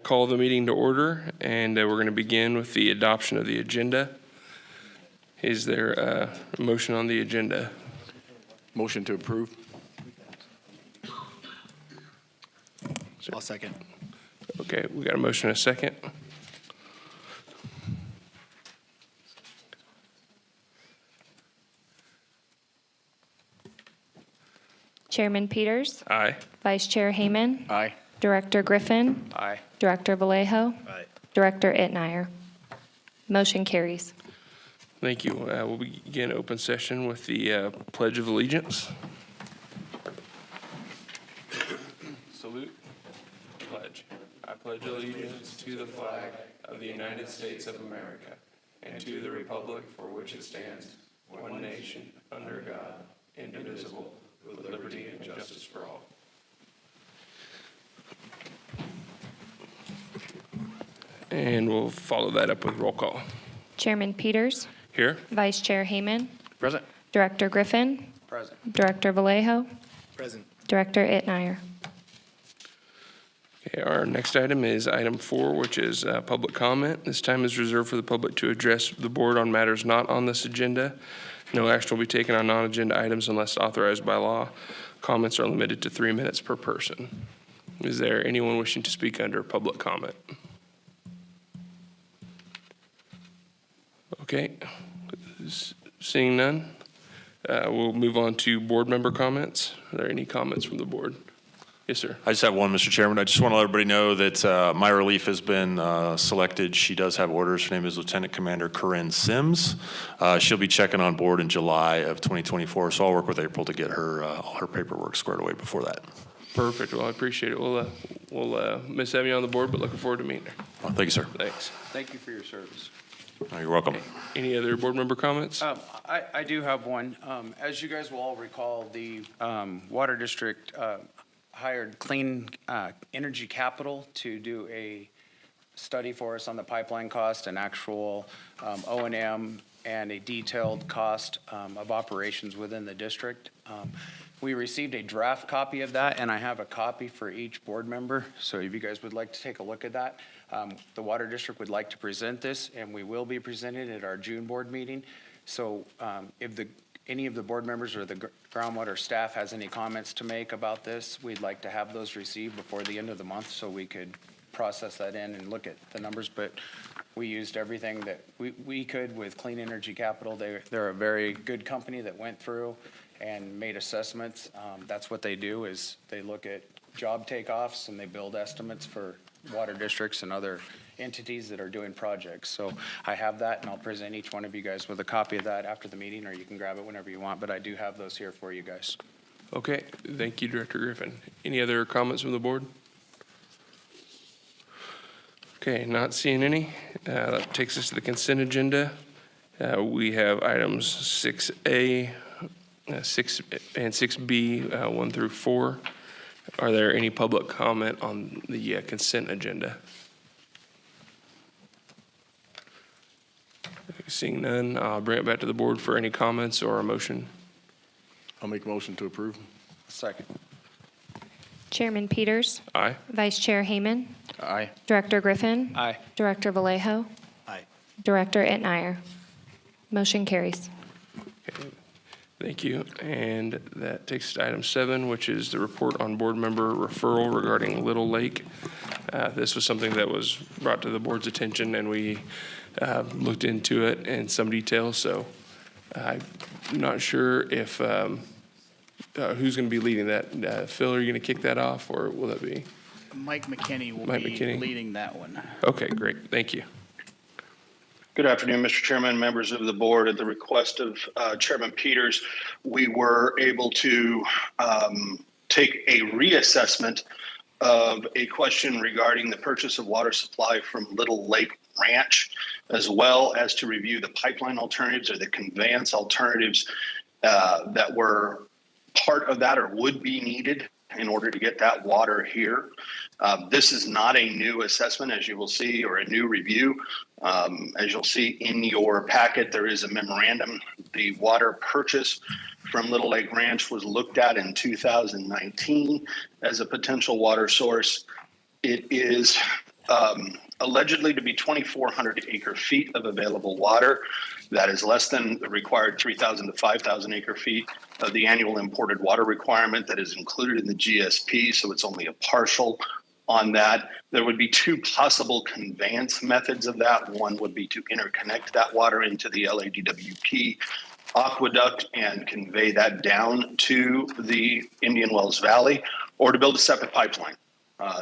Call the meeting to order, and we're going to begin with the adoption of the agenda. Is there a motion on the agenda? Motion to approve. I'll second. Okay, we got a motion and a second. Chairman Peters, Aye. Vice Chair Hayman, Aye. Director Griffin, Aye. Director Vallejo, Aye. Director Itmeyer. Motion carries. Thank you. We'll begin open session with the Pledge of Allegiance. Salute. Pledge. I pledge allegiance to the flag of the United States of America and to the republic for which it stands, one nation, under God, indivisible, with liberty and justice for all. And we'll follow that up with roll call. Chairman Peters, Here? Vice Chair Hayman, Present. Director Griffin, Present. Director Vallejo, Present. Director Itmeyer. Okay, our next item is item 4, which is public comment. This time is reserved for the public to address the board on matters not on this agenda. No action will be taken on non-agenda items unless authorized by law. Comments are limited to 3 minutes per person. Is there anyone wishing to speak under public comment? Okay, seeing none, we'll move on to board member comments. Are there any comments from the board? Yes, sir. I just have one, Mr. Chairman. I just want to let everybody know that Myra Leaf has been selected. She does have orders. Her name is Lieutenant Commander Corinne Sims. She'll be checking on board in July of 2024, so I'll work with April to get her all her paperwork squared away before that. Perfect. Well, I appreciate it. We'll miss having you on the board, but looking forward to meeting her. Well, thank you, sir. Thanks. Thank you for your service. You're welcome. Any other board member comments? I do have one. As you guys will all recall, the Water District hired Clean Energy Capital to do a study for us on the pipeline cost and actual O&M and a detailed cost of operations within the district. We received a draft copy of that, and I have a copy for each board member. So if you guys would like to take a look at that, the Water District would like to present this, and we will be presenting at our June board meeting. So if any of the board members or the groundwater staff has any comments to make about this, we'd like to have those received before the end of the month so we could process that in and look at the numbers. But we used everything that we could with Clean Energy Capital. They're a very good company that went through and made assessments. That's what they do, is they look at job takeoffs and they build estimates for water districts and other entities that are doing projects. So I have that, and I'll present each one of you guys with a copy of that after the meeting, or you can grab it whenever you want, but I do have those here for you guys. Okay, thank you, Director Griffin. Any other comments from the board? Okay, not seeing any. That takes us to the consent agenda. We have items 6A, 6 and 6B, 1 through 4. Are there any public comment on the consent agenda? Seeing none, I'll bring it back to the board for any comments or a motion. I'll make a motion to approve. Second. Chairman Peters, Aye. Vice Chair Hayman, Aye. Director Griffin, Aye. Director Vallejo, Aye. Director Itmeyer. Motion carries. Okay. Thank you. And that takes us to item 7, which is the report on board member referral regarding Little Lake. This was something that was brought to the board's attention, and we looked into it in some detail. So I'm not sure if who's going to be leading that. Phil, are you going to kick that off, or will that be? Mike McKinney will Mike be McKinney. leading that one. Okay, great. Thank you. Good afternoon, Mr. Chairman, members of the board. At the request of Chairman Peters, we were able to take a reassessment of a question regarding the purchase of water supply from Little Lake Ranch, as well as to review the pipeline alternatives or the conveyance alternatives that were part of that or would be needed in order to get that water here. This is not a new assessment, as you will see, or a new review. As you'll see in your packet, there is a memorandum. The water purchase from Little Lake Ranch was looked at in 2019 as a potential water source. It is allegedly to be 2,400 acre feet of available water. That is less than the required 3,000 to 5,000 acre feet of the annual imported water requirement that is included in the GSP, so it's only a partial on that. There would be two possible conveyance methods of that. One would be to interconnect that water into the LADWP aqueduct and convey that down to the Indian Wells Valley, or to build a separate pipeline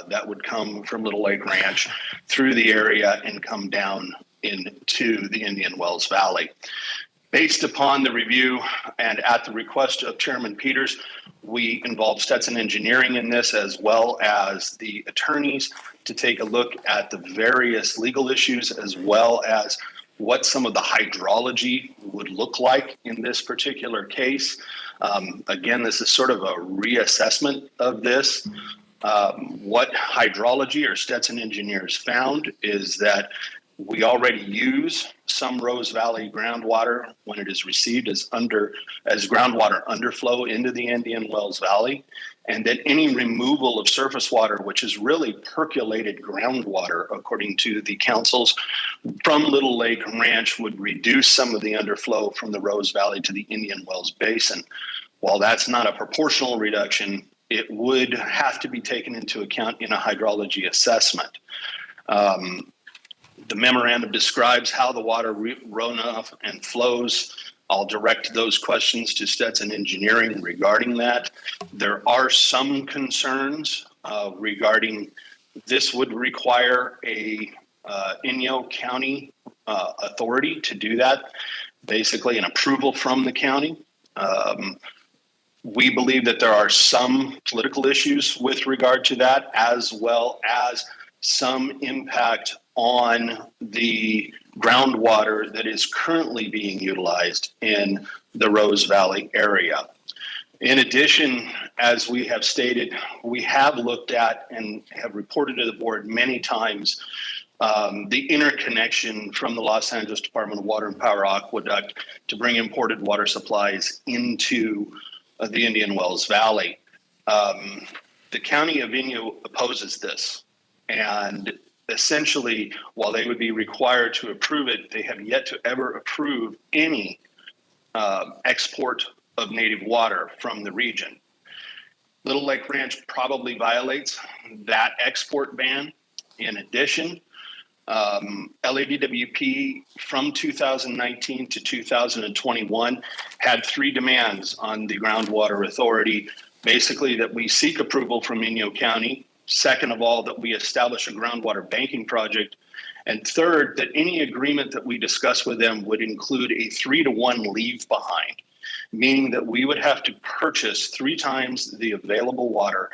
that would come from Little Lake Ranch through the area and come down into the Indian Wells Valley. Based upon the review and at the request of Chairman Peters, we involved Stetson Engineering in this, as well as the attorneys, to take a look at the various legal issues, as well as what some of the hydrology would look like in this particular case. Again, this is sort of a reassessment of this. What hydrology or Stetson engineers found is that we already use some Rose Valley groundwater when it is received as groundwater underflow into the Indian Wells Valley, and that any removal of surface water, which is really percolated groundwater, according to the councils from Little Lake Ranch, would reduce some of the underflow from the Rose Valley to the Indian Wells Basin. While that's not a proportional reduction, it would have to be taken into account in a hydrology assessment. The memorandum describes how the water runoff and flows. I'll direct those questions to Stetson Engineering regarding that. There are some concerns regarding this would require a Inyo County authority to do that, basically an approval from the county. We believe that there are some political issues with regard to that, as well as some impact on the groundwater that is currently being utilized in the Rose Valley area. In addition, as we have stated, we have looked at and have reported to the board many times the interconnection from the Los Angeles Department of Water and Power Aqueduct to bring imported water supplies into the Indian Wells Valley. The county of Inyo opposes this, and essentially, while they would be required to approve it, they have yet to ever approve any export of native water from the region. Little Lake Ranch probably violates that export ban. In addition, LADWP from 2019 to 2021 had three demands on the Groundwater Authority, basically that we seek approval from Inyo County. Second of all, that we establish a groundwater banking project. And third, that any agreement that we discuss with them would include a 3-to-1 leave behind, meaning that we would have to purchase 3 times the available water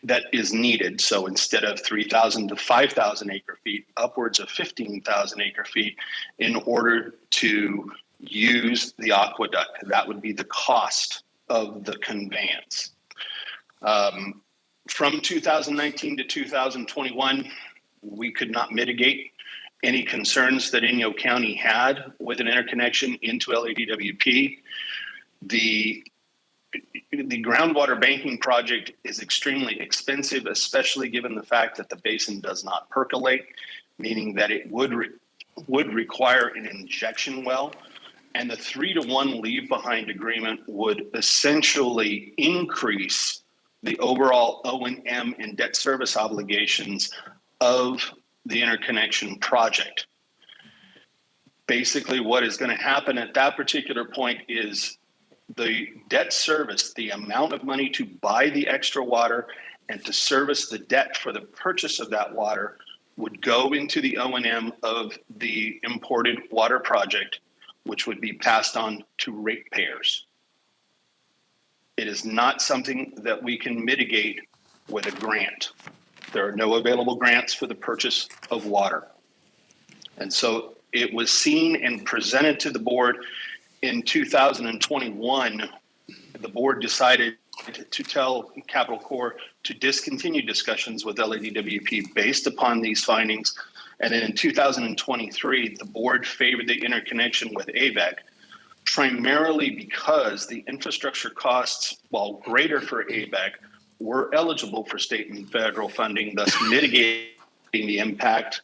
that is needed. So instead of 3,000 to 5,000 acre feet, upwards of 15,000 acre feet in order to use the aqueduct. That would be the cost of the conveyance. From 2019 to 2021, we could not mitigate any concerns that Inyo County had with an interconnection into LADWP. The groundwater banking project is extremely expensive, especially given the fact that the basin does not percolate, meaning that it would require an injection well. And the 3-to-1 leave behind agreement would essentially increase the overall O&M and debt service obligations of the interconnection project. Basically, what is going to happen at that particular point is the debt service, the amount of money to buy the extra water and to service the debt for the purchase of that water would go into the O&M of the imported water project, which would be passed on to ratepayers. It is not something that we can mitigate with a grant. There are no available grants for the purchase of water. And so it was seen and presented to the board in 2021. The board decided to tell Capital Corps to discontinue discussions with LADWP based upon these findings. And then in 2023, the board favored the interconnection with AVEC, primarily because the infrastructure costs, while greater for AVEC, were eligible for state and federal funding, thus mitigating the impact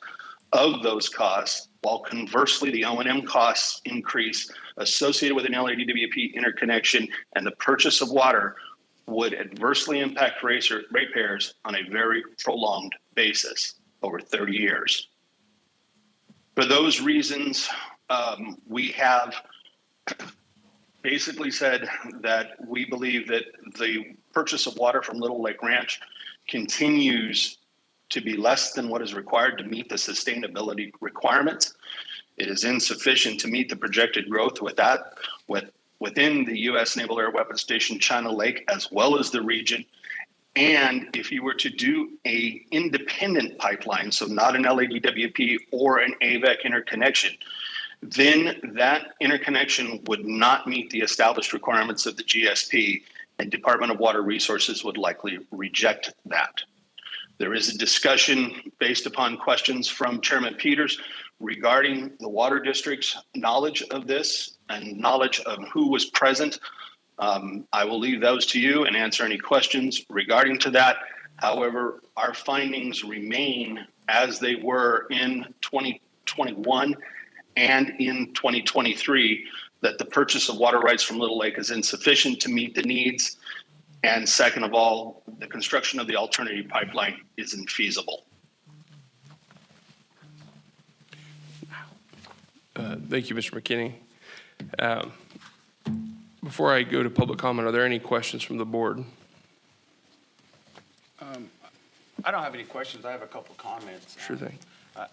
of those costs, while conversely, the O&M costs increase associated with an LADWP interconnection and the purchase of water would adversely impact ratepayers on a very prolonged basis over 30 years. For those reasons, we have basically said that we believe that the purchase of water from Little Lake Ranch continues to be less than what is required to meet the sustainability requirements. It is insufficient to meet the projected growth within the U.S. Naval Air Weapons Station China Lake, as well as the region. And if you were to do a independent pipeline, so not an LADWP or an AVEC interconnection, then that interconnection would not meet the established requirements of the GSP, and Department of Water Resources would likely reject that. There is a discussion based upon questions from Chairman Peters regarding the water district's knowledge of this and knowledge of who was present. I will leave those to you and answer any questions regarding to that. However, our findings remain as they were in 2021 and in 2023, that the purchase of water rights from Little Lake is insufficient to meet the needs. And second of all, the construction of the alternative pipeline is infeasible. Thank you, Mr. McKinney. Before I go to public comment, are there any questions from the board? I don't have any questions. I have a couple comments. Sure thing.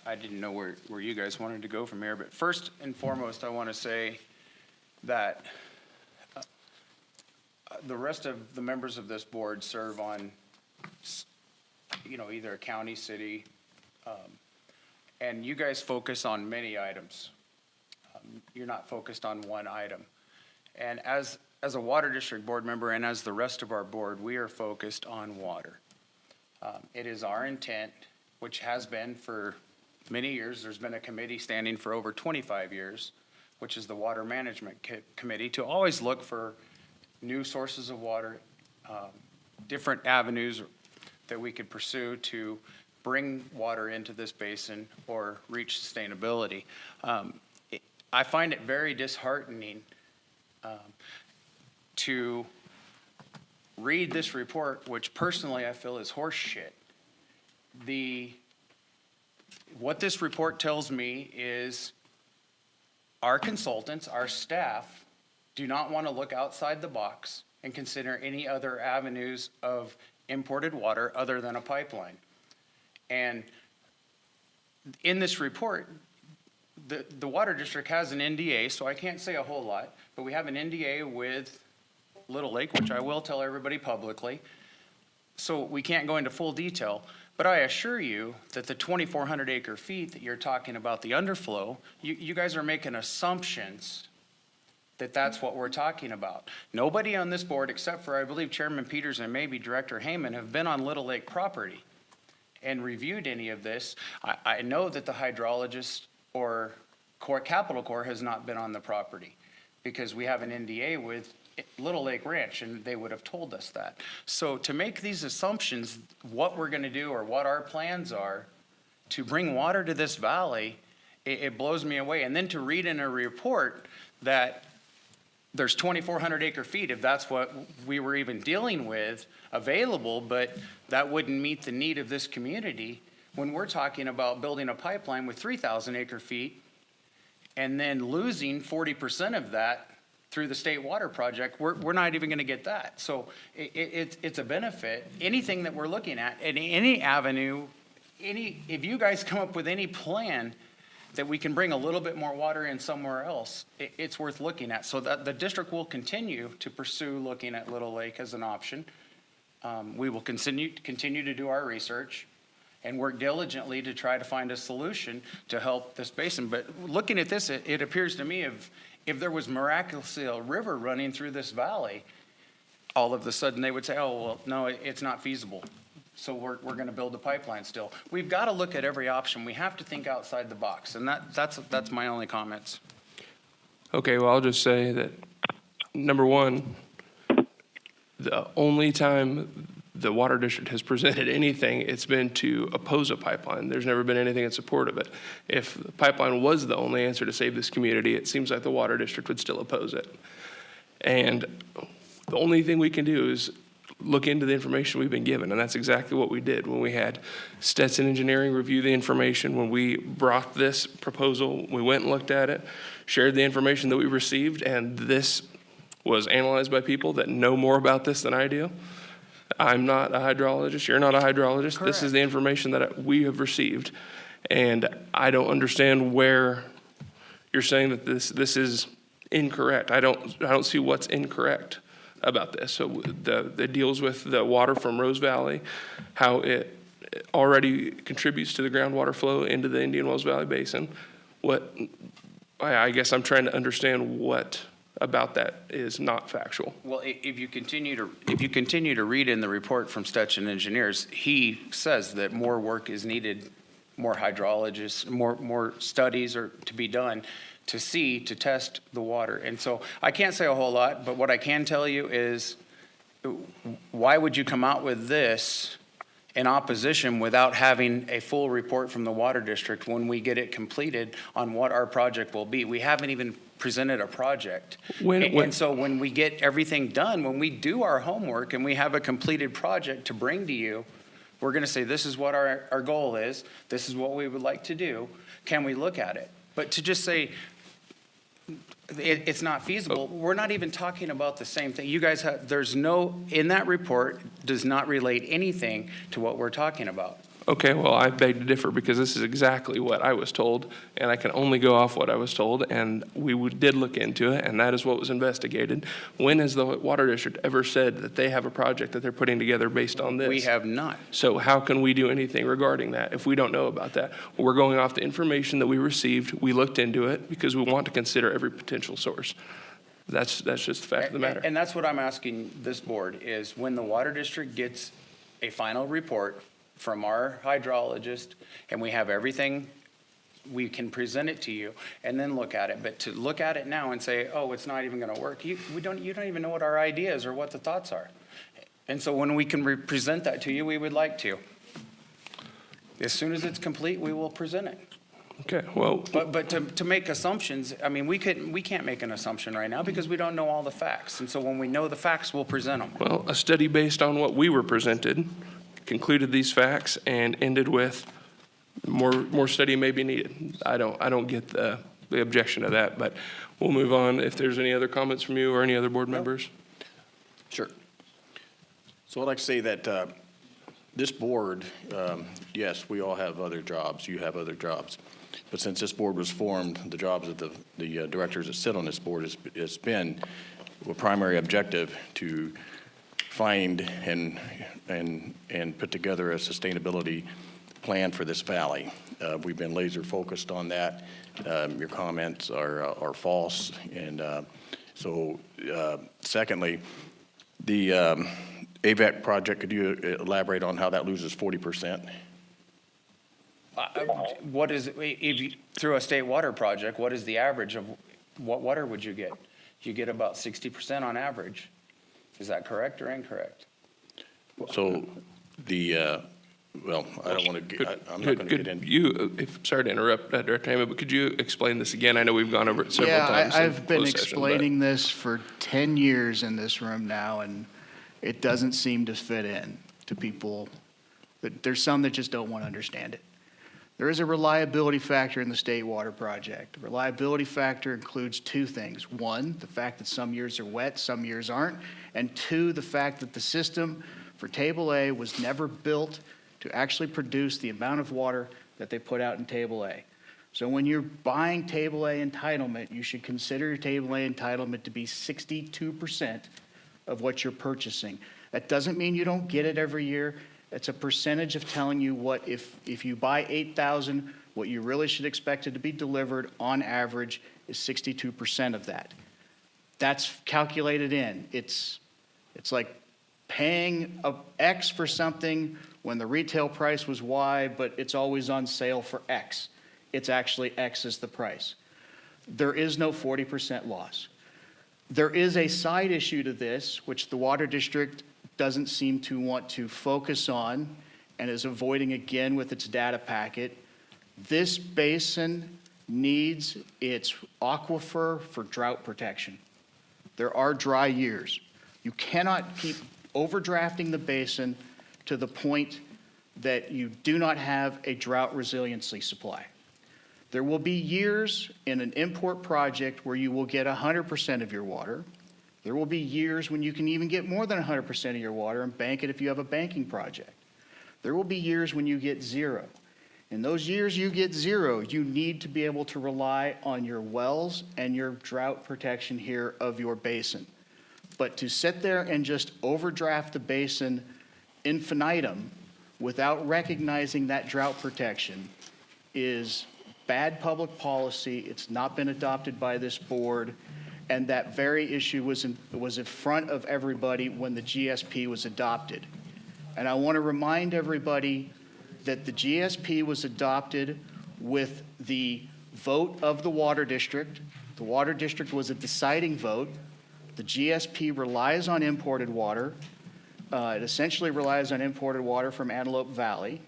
I didn't know where you guys wanted to go from here, but first and foremost, I want to say that the rest of the members of this board serve on, either a county, city, and you guys focus on many items. You're not focused on one item. And as a water district board member and as the rest of our board, we are focused on water. It is our intent, which has been for many years, there's been a committee standing for over 25 years, which is the Water Management Committee, to always look for new sources of water, different avenues that we could pursue to bring water into this basin or reach sustainability. I find it very disheartening to read this report, which personally I feel is horse shit. What this report tells me is our consultants, our staff, do not want to look outside the box and consider any other avenues of imported water other than a pipeline. And in this report, the water district has an NDA, so I can't say a whole lot, but we have an NDA with Little Lake, which I will tell everybody publicly. So we can't go into full detail, but I assure you that the 2,400 acre feet that you're talking about, the underflow, you guys are making assumptions that that's what we're talking about. Nobody on this board, except for I believe Chairman Peters and maybe Director Heyman, have been on Little Lake property and reviewed any of this. I know that the hydrologist or Capital Corps has not been on the property because we have an NDA with Little Lake Ranch, and they would have told us that. So to make these assumptions, what we're going to do or what our plans are to bring water to this valley, it blows me away. And then to read in a report that there's 2,400 acre feet, if that's what we were even dealing with, available, but that wouldn't meet the need of this community when we're talking about building a pipeline with 3,000 acre feet and then losing 40% of that through the state water project, we're not even going to get that. So it's a benefit. Anything that we're looking at, any avenue, if you guys come up with any plan that we can bring a little bit more water in somewhere else, it's worth looking at. So that the district will continue to pursue looking at Little Lake as an option. We will continue to do our research and work diligently to try to find a solution to help this basin. But looking at this, it appears to me if there was miraculously a river running through this valley, all of a sudden they would say, oh, well, no, it's not feasible. So we're going to build a pipeline still. We've got to look at every option. We have to think outside the box. And that's my only comments. Okay, well, I'll just say that, number one, the only time the water district has presented anything, it's been to oppose a pipeline. There's never been anything in support of it. If the pipeline was the only answer to save this community, it seems like the water district would still oppose it. And the only thing we can do is look into the information we've been given, and that's exactly what we did when we had Stetson Engineering review the information. When we brought this proposal, we went and looked at it, shared the information that we received, and this was analyzed by people that know more about this than I do. I'm not a hydrologist, you're not a hydrologist. This is the information that we have received, and I don't understand where you're saying that this is incorrect. I don't see what's incorrect about this. So that deals with the water from Rose Valley, how it already contributes to the groundwater flow into the Indian Wells Valley Basin. I guess I'm trying to understand what about that is not factual. Well, if you continue to read in the report from Stetson Engineers, he says that more work is needed, more hydrologists, more studies are to be done to test the water. And so I can't say a whole lot, but what I can tell you is, why would you come out with this in opposition without having a full report from the water district when we get it completed on what our project will be? We haven't even presented a project. And so when we get everything done, when we do our homework and we have a completed project to bring to you, we're going to say, this is what our goal is. This is what we would like to do. Can we look at it? But to just say, it's not feasible. We're not even talking about the same thing. You guys have, in that report does not relate anything to what we're talking about. Okay, well, I beg to differ because this is exactly what I was told, and I can only go off what I was told, and we did look into it, and that is what was investigated. When has the water district ever said that they have a project that they're putting together based on this? We have not. So how can we do anything regarding that if we don't know about that? We're going off the information that we received. We looked into it because we want to consider every potential source. That's just the fact of the matter. And that's what I'm asking this board is, when the water district gets a final report from our hydrologist and we have everything, we can present it to you and then look at it. But to look at it now and say, oh, it's not even going to work, you don't even know what our ideas or what the thoughts are. And so when we can present that to you, we would like to. As soon as it's complete, we will present it. Okay, well. But to make assumptions, I mean, we can't make an assumption right now because we don't know all the facts. And so when we know the facts, we'll present them. Well, a study based on what we were presented concluded these facts and ended with more study may be needed. I don't get the objection to that, but we'll move on. If there's any other comments from you or any other board members. Sure. So I'd like to say that this board, yes, we all have other jobs. You have other jobs. But since this board was formed, the jobs of the directors that sit on this board has been a primary objective to find and put together a sustainability plan for this valley. We've been laser focused on that. Your comments are false. And so secondly, the AVAC project, could you elaborate on how that loses 40%? What is, if you, through a state water project, what is the average of what water would you get? You get about 60% on average. Is that correct or incorrect? So the, well, I don't want to, I'm not going to get into. Sorry to interrupt, Director Hammond, but could you explain this again? I know we've gone over it several times. Yeah, in I've been closed session, but- explaining this for 10 years in this room now, and it doesn't seem to fit in to people. There's some that just don't want to understand it. There is a reliability factor in the state water project. The reliability factor includes two things. One, the fact that some years are wet, some years aren't. And two, the fact that the system for Table A was never built to actually produce the amount of water that they put out in Table A. So when you're buying Table A entitlement, you should consider your Table A entitlement to be 62% of what you're purchasing. That doesn't mean you don't get it every year. It's a percentage of telling you what, if you buy 8,000, what you really should expect it to be delivered on average is 62% of that. That's calculated in. It's like paying X for something when the retail price was Y, but it's always on sale for X. It's actually X is the price. There is no 40% loss. There is a side issue to this, which the water district doesn't seem to want to focus on and is avoiding again with its data packet. This basin needs its aquifer for drought protection. There are dry years. You cannot keep overdrafting the basin to the point that you do not have a drought resiliency supply. There will be years in an import project where you will get 100% of your water. There will be years when you can even get more than 100% of your water and bank it if you have a banking project. There will be years when you get zero. In those years you get zero, you need to be able to rely on your wells and your drought protection here of your basin. But to sit there and just overdraft the basin infinitum without recognizing that drought protection is bad public policy. It's not been adopted by this board. And that very issue was in front of everybody when the GSP was adopted. And I want to remind everybody that the GSP was adopted with the vote of the Water District. The Water District was a deciding vote. The GSP relies on imported water. It essentially relies on imported water from Antelope Valley.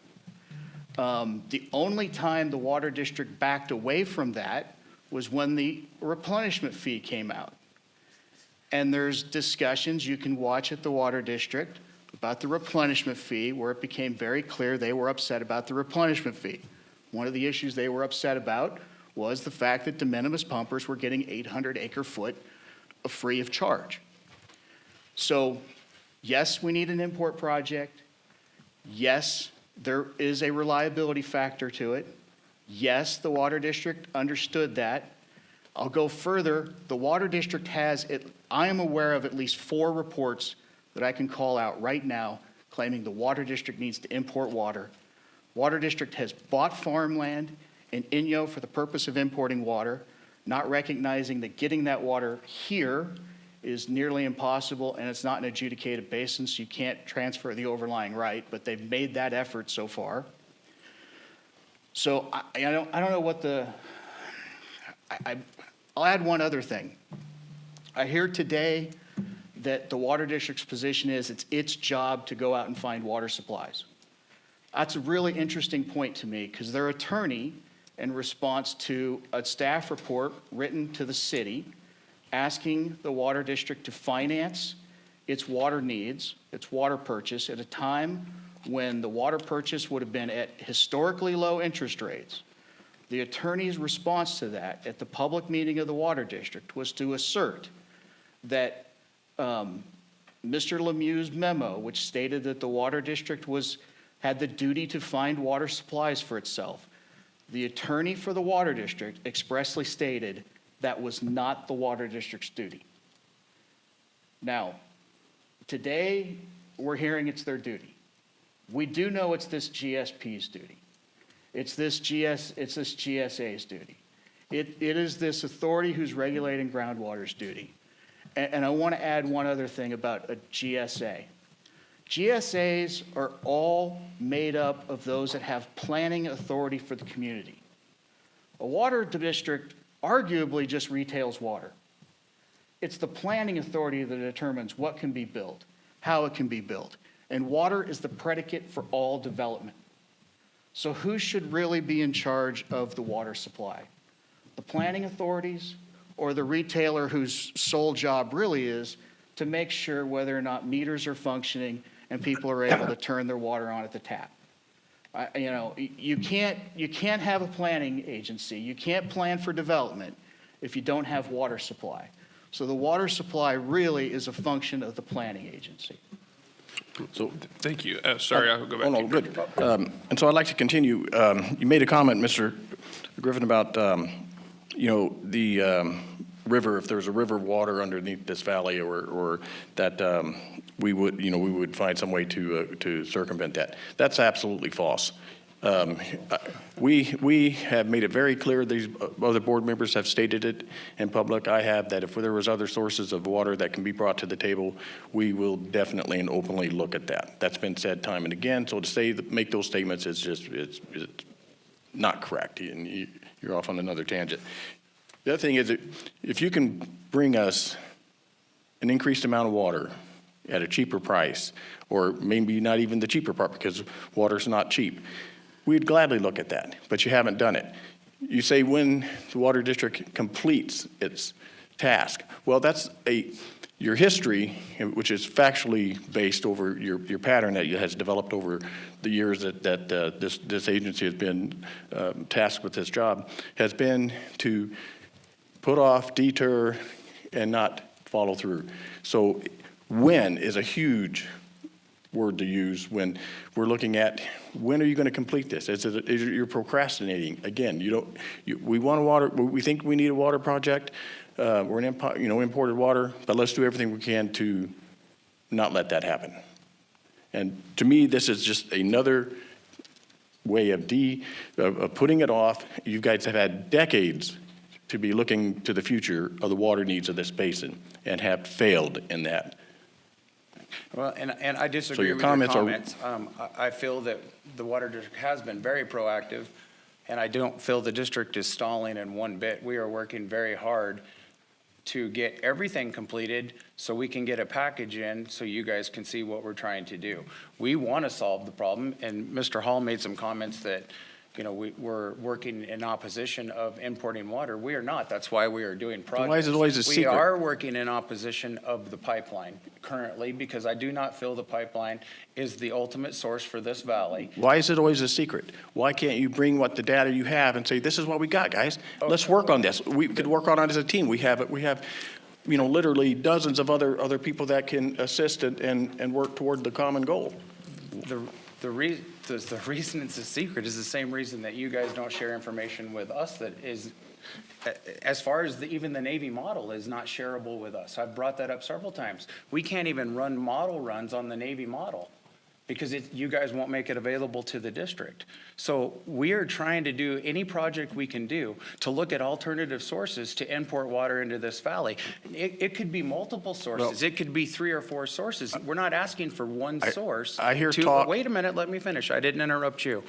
The only time the Water District backed away from that was when the replenishment fee came out. And there's discussions you can watch at the Water District about the replenishment fee, where it became very clear they were upset about the replenishment fee. One of the issues they were upset about was the fact that de minimis pumpers were getting 800 acre-foot free of charge. So, yes, we need an import project. Yes, there is a reliability factor to it. Yes, the Water District understood that. I'll go further. The Water District has, I am aware of at least 4 reports that I can call out right now claiming the Water District needs to import water. Water District has bought farmland in Inyo for the purpose of importing water, not recognizing that getting that water here is nearly impossible, and it's not an adjudicated basin, so you can't transfer the overlying right, but they've made that effort so far. So I don't know what I'll add one other thing. I hear today that the Water District's position is it's its job to go out and find water supplies. That's a really interesting point to me, because their attorney, in response to a staff report written to the city asking the Water District to finance its water needs, its water purchase, at a time when the water purchase would have been at historically low interest rates. The attorney's response to that at the public meeting of the Water District was to assert that Mr. Lemieux's memo, which stated that the Water District had the duty to find water supplies for itself, the attorney for the Water District expressly stated that was not the Water District's duty. Now, today we're hearing it's their duty. We do know it's this GSP's duty. It's this GSA's duty. It is this authority who's regulating groundwater's duty. And I want to add one other thing about a GSA. GSAs are all made up of those that have planning authority for the community. A water district arguably just retails water. It's the planning authority that determines what can be built, how it can be built. And water is the predicate for all development. So who should really be in charge of the water supply? The planning authorities or the retailer whose sole job really is to make sure whether or not meters are functioning and people are able to turn their water on at the tap? You can't have a planning agency. You can't plan for development if you don't have water supply. So the water supply really is a function of the planning agency. So, Thank you. Sorry, I'll go back. oh, no, good. And so I'd like to continue. You made a comment, Mr. Griffin, about, the river, if there's a river of water underneath this valley, or that we would find some way to circumvent that. That's absolutely false. We have made it very clear, these other board members have stated it in public, I have, that if there was other sources of water that can be brought to the table, we will definitely and openly look at that. That's been said time and again, so to make those statements is just, it's not correct, and you're off on another tangent. The other thing is that if you can bring us an increased amount of water at a cheaper price, or maybe not even the cheaper part because water's not cheap, we'd gladly look at that, but you haven't done it. You say when the water district completes its task. Well, that's your history, which is factually based over your pattern that has developed over the years that this agency has been tasked with this job, has been to put off, deter, and not follow through. So when is a huge word to use when we're looking at when are you going to complete this? You're procrastinating. Again, we want we think we need a water project. We're imported water, but let's do everything we can to not let that happen. And to me, this is just another way of putting it off. You guys have had decades to be looking to the future of the water needs of this basin and have failed in that. Well, and I disagree your with comments your are- comments. I feel that the water district has been very proactive, and I don't feel the district is stalling in one bit. We are working very hard to get everything completed so we can get a package in so you guys can see what we're trying to do. We want to solve the problem, and Mr. Hall made some comments that, we're working in opposition of importing water. We are not. That's why we are doing projects. why is it always a secret? We are working in opposition of the pipeline currently because I do not feel the pipeline is the ultimate source for this valley. Why is it always a secret? Why can't you bring the data you have and say, this is what we got, guys? Let's work on this. We could work on it as a team. We have literally dozens of other people that can assist and work toward the common goal. The reason it's a secret is the same reason that you guys don't share information with us that is, as far as even the Navy model is not shareable with us. I've brought that up several times. We can't even run model runs on the Navy model because you guys won't make it available to the district. So we are trying to do any project we can do to look at alternative sources to import water into this valley. It could be multiple sources. It could be 3 or 4 sources. We're not asking for one source. I hear talk. Wait a minute, let me finish. I didn't interrupt you.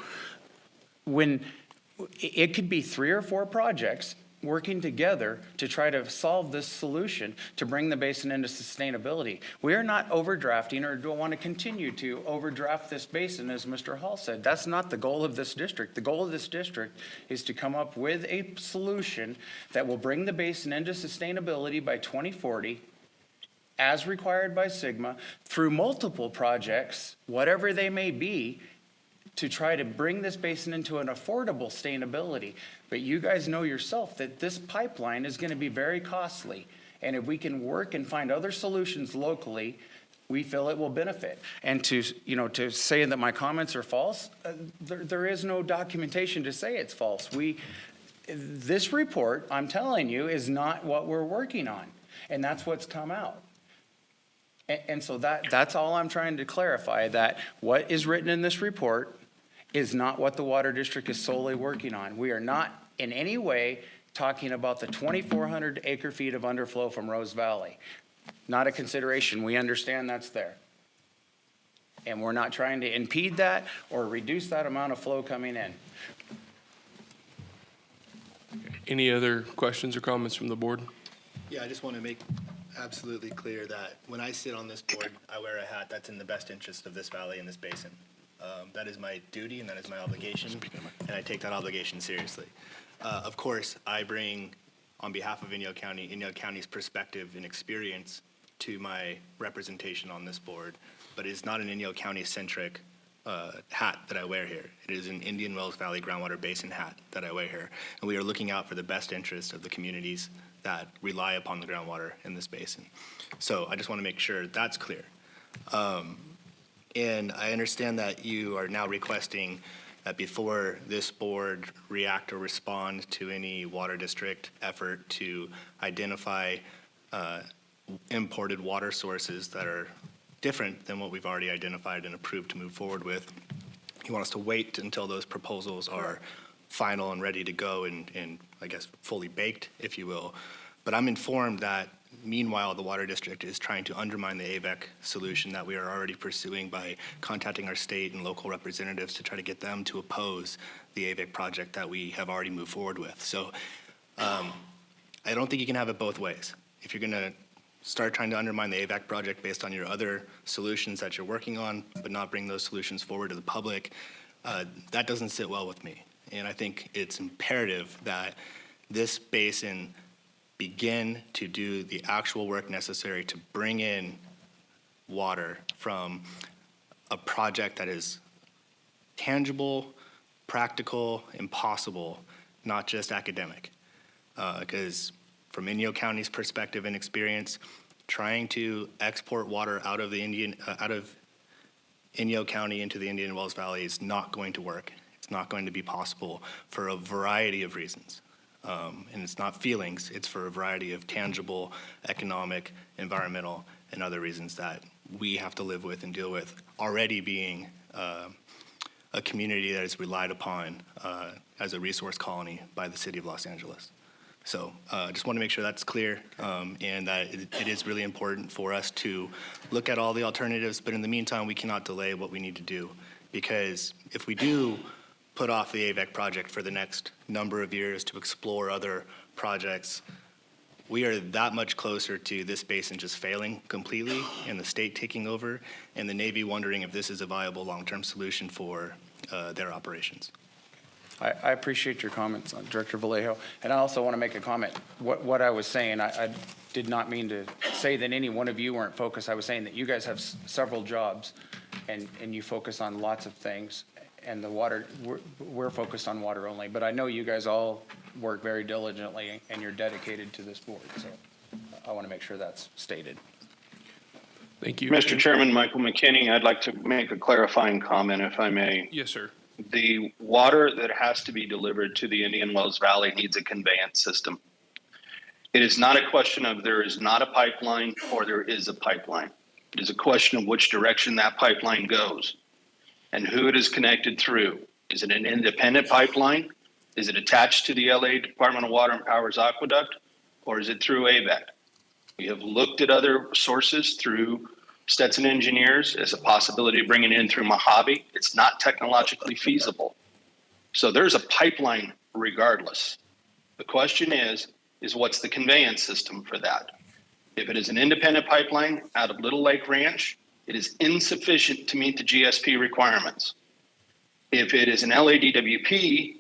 It could be 3 or 4 projects working together to try to solve this solution to bring the basin into sustainability. We are not overdrafting or don't want to continue to overdraft this basin, as Mr. Hall said. That's not the goal of this district. The goal of this district is to come up with a solution that will bring the basin into sustainability by 2040, as required by SGMA, through multiple projects, whatever they may be, to try to bring this basin into an affordable sustainability. But you guys know yourself that this pipeline is going to be very costly. And if we can work and find other solutions locally, we feel it will benefit. And to say that my comments are false, there is no documentation to say it's false. This report, I'm telling you, is not what we're working on. And that's what's come out. And so that's all I'm trying to clarify, that what is written in this report is not what the water district is solely working on. We are not in any way talking about the 2,400 acre feet of underflow from Rose Valley. Not a consideration. We understand that's there. And we're not trying to impede that or reduce that amount of flow coming in. Any other questions or comments from the board? Yeah, I just want to make absolutely clear that when I sit on this board, I wear a hat that's in the best interest of this valley and this basin. That is my duty and that is my obligation, and I take that obligation seriously. Of course, I bring, on behalf of Inyo County's perspective and experience to my representation on this board, but it is not an Inyo County-centric hat that I wear here. It is an Indian Wells Valley Groundwater Basin hat that I wear here, and we are looking out for the best interest of the communities that rely upon the groundwater in this basin. So I just want to make sure that's clear. And I understand that you are now requesting that before this board react or respond to any water district effort to identify imported water sources that are different than what we've already identified and approved to move forward with, you want us to wait until those proposals are final and ready to go and I guess fully baked, if you will. But I'm informed that meanwhile, the water district is trying to undermine the AVEC solution that we are already pursuing by contacting our state and local representatives to try to get them to oppose the AVEC project that we have already moved forward with. So I don't think you can have it both ways. If you're going to start trying to undermine the AVAC project based on your other solutions that you're working on, but not bring those solutions forward to the public, that doesn't sit well with me. And I think it's imperative that this basin begin to do the actual work necessary to bring in water from a project that is tangible, practical, and possible, not just academic. Because from Inyo County's perspective and experience, trying to export water out of Inyo County into the Indian Wells Valley is not going to work. It's not going to be possible for a variety of reasons. And it's not feelings, it's for a variety of tangible, economic, environmental, and other reasons that we have to live with and deal with, already being a community that is relied upon as a resource colony by the city of Los Angeles. So just want to make sure that's clear, and that it is really important for us to look at all the alternatives, but in the meantime, we cannot delay what we need to do. Because if we do put off the AVEC project for the next number of years to explore other projects, we are that much closer to this basin just failing completely and the state taking over and the Navy wondering if this is a viable long-term solution for their operations. I appreciate your comments, Director Vallejo. And I also want to make a comment. What I was saying, I did not mean to say that any one of you weren't focused. I was saying that you guys have several jobs and you focus on lots of things. And the water, we're focused on water only. But I know you guys all work very diligently and you're dedicated to this board. So I want to make sure that's stated. Thank you. Mr. Chairman, Michael McKinney, I'd like to make a clarifying comment, if I may. Yes, sir. The water that has to be delivered to the Indian Wells Valley needs a conveyance system. It is not a question of there is not a pipeline or there is a pipeline. It is a question of which direction that pipeline goes and who it is connected through. Is it an independent pipeline? Is it attached to the LA Department of Water and Power's aqueduct, or is it through AVEC? We have looked at other sources through Stetson Engineers as a possibility of bringing it in through Mojave. It's not technologically feasible. So there's a pipeline regardless. The question is what's the conveyance system for that? If it is an independent pipeline out of Little Lake Ranch, it is insufficient to meet the GSP requirements. If it is an LADWP,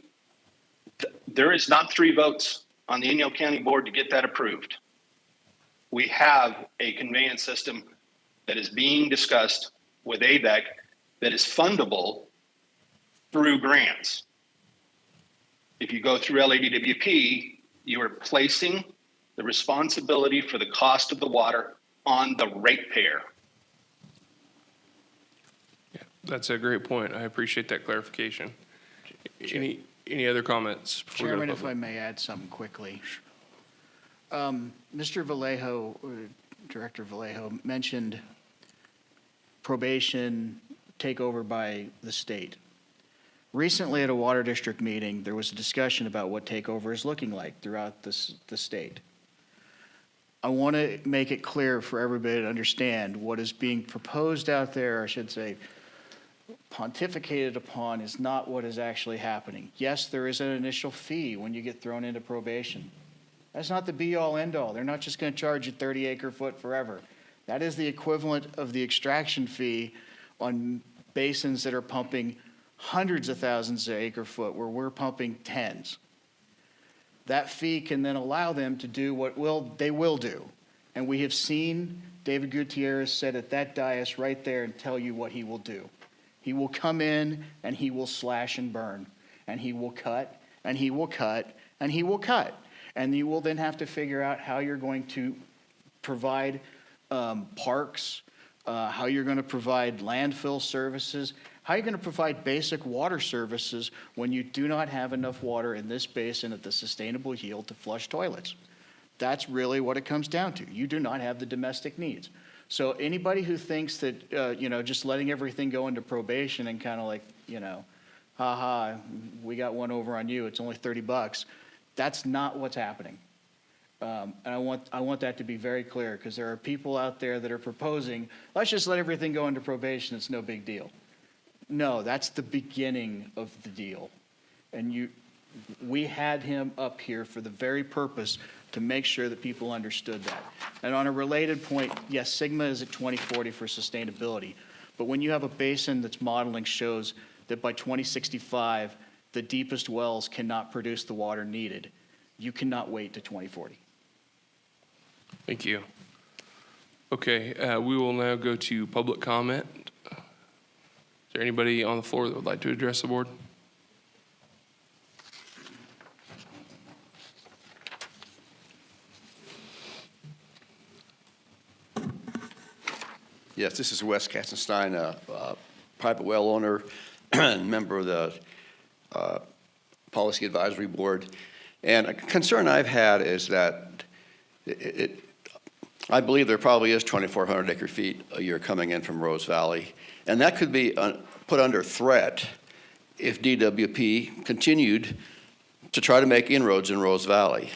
there is not 3 votes on the Inyo County Board to get that approved. We have a conveyance system that is being discussed with AVEC that is fundable through grants. If you go through LADWP, you are placing the responsibility for the cost of the water on the ratepayer. Yeah, that's a great point. I appreciate that clarification. Any other comments? Before we go to Chairman, if I public? may add something quickly. Mr. Vallejo, Director Vallejo, mentioned probation takeover by the state. Recently at a water district meeting, there was a discussion about what takeover is looking like throughout the state. I want to make it clear for everybody to understand what is being proposed out there, I should say, pontificated upon, is not what is actually happening. Yes, there is an initial fee when you get thrown into probation. That's not the be-all, end-all. They're not just going to charge you 30 acre-foot forever. That is the equivalent of the extraction fee on basins that are pumping hundreds of thousands of acre-foot, where we're pumping tens. That fee can then allow them to do what they will do. And we have seen David Gutierrez sit at that dais right there and tell you what he will do. He will come in and he will slash and burn, and he will cut, and he will cut, and he will cut. And you will then have to figure out how you're going to provide parks, how you're going to provide landfill services, how you're going to provide basic water services when you do not have enough water in this basin at the sustainable yield to flush toilets. That's really what it comes down to. You do not have the domestic needs. So anybody who thinks that, just letting everything go into probation and kind of like, ha, we got one over on you, it's only $30, that's not what's happening. And I want that to be very clear, because there are people out there that are proposing, let's just let everything go into probation, it's no big deal. No, that's the beginning of the deal. And We had him up here for the very purpose to make sure that people understood that. And on a related point, yes, Sigma is at 2040 for sustainability. But when you have a basin that's modeling shows that by 2065, the deepest wells cannot produce the water needed, you cannot wait to 2040. Thank you. Okay, we will now go to public comment. Is there anybody on the floor that would like to address the board? Yes, this is Wes Katzenstein, a private well owner and member of the Policy Advisory Board. And a concern I've had is that I believe there probably is 2,400 acre feet a year coming in from Rose Valley. And that could be put under threat if DWP continued to try to make inroads in Rose Valley.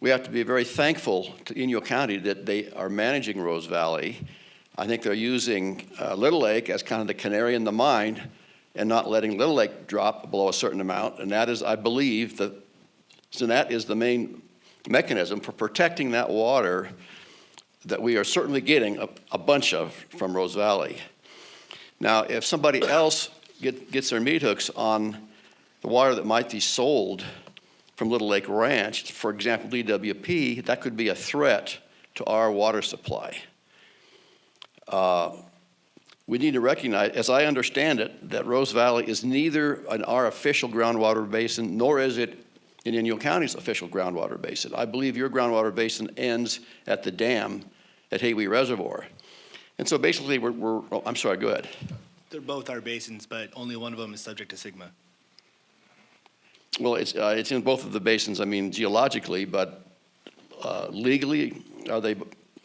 We have to be very thankful to Inyo County that they are managing Rose Valley. I think they're using Little Lake as kind of the canary in the mine and not letting Little Lake drop below a certain amount. And that is, I believe, that is the main mechanism for protecting that water that we are certainly getting a bunch of from Rose Valley. Now, if somebody else gets their meat hooks on the water that might be sold from Little Lake Ranch, for example, DWP, that could be a threat to our water supply. We need to recognize, as I understand it, that Rose Valley is neither our official groundwater basin, nor is it in Inyo County's official groundwater basin. I believe your groundwater basin ends at the dam at Haywee Reservoir. And so basically I'm sorry, go ahead. They're both our basins, but only one of them is subject to Sigma. Well, it's in both of the basins, I mean, geologically, but legally,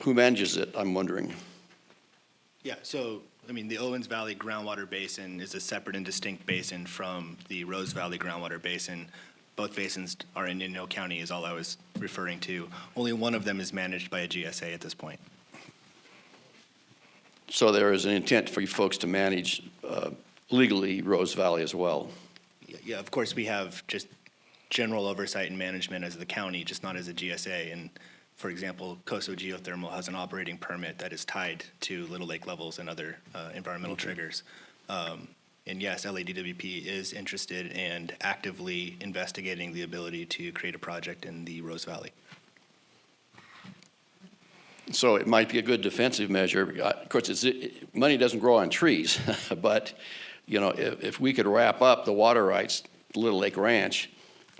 who manages it, I'm wondering? Yeah, so, I mean, the Owens Valley Groundwater Basin is a separate and distinct basin from the Rose Valley Groundwater Basin. Both basins are in Inyo County is all I was referring to. Only one of them is managed by a GSA at this point. So there is an intent for you folks to manage legally Rose Valley as well. Yeah, of course, we have just general oversight and management as the county, just not as a GSA. And for example, Coso Geothermal has an operating permit that is tied to Little Lake levels and other environmental triggers. And yes, LADWP is interested and actively investigating the ability to create a project in the Rose Valley. So it might be a good defensive measure. Of course, money doesn't grow on trees, but you know, if we could wrap up the water rights, Little Lake Ranch,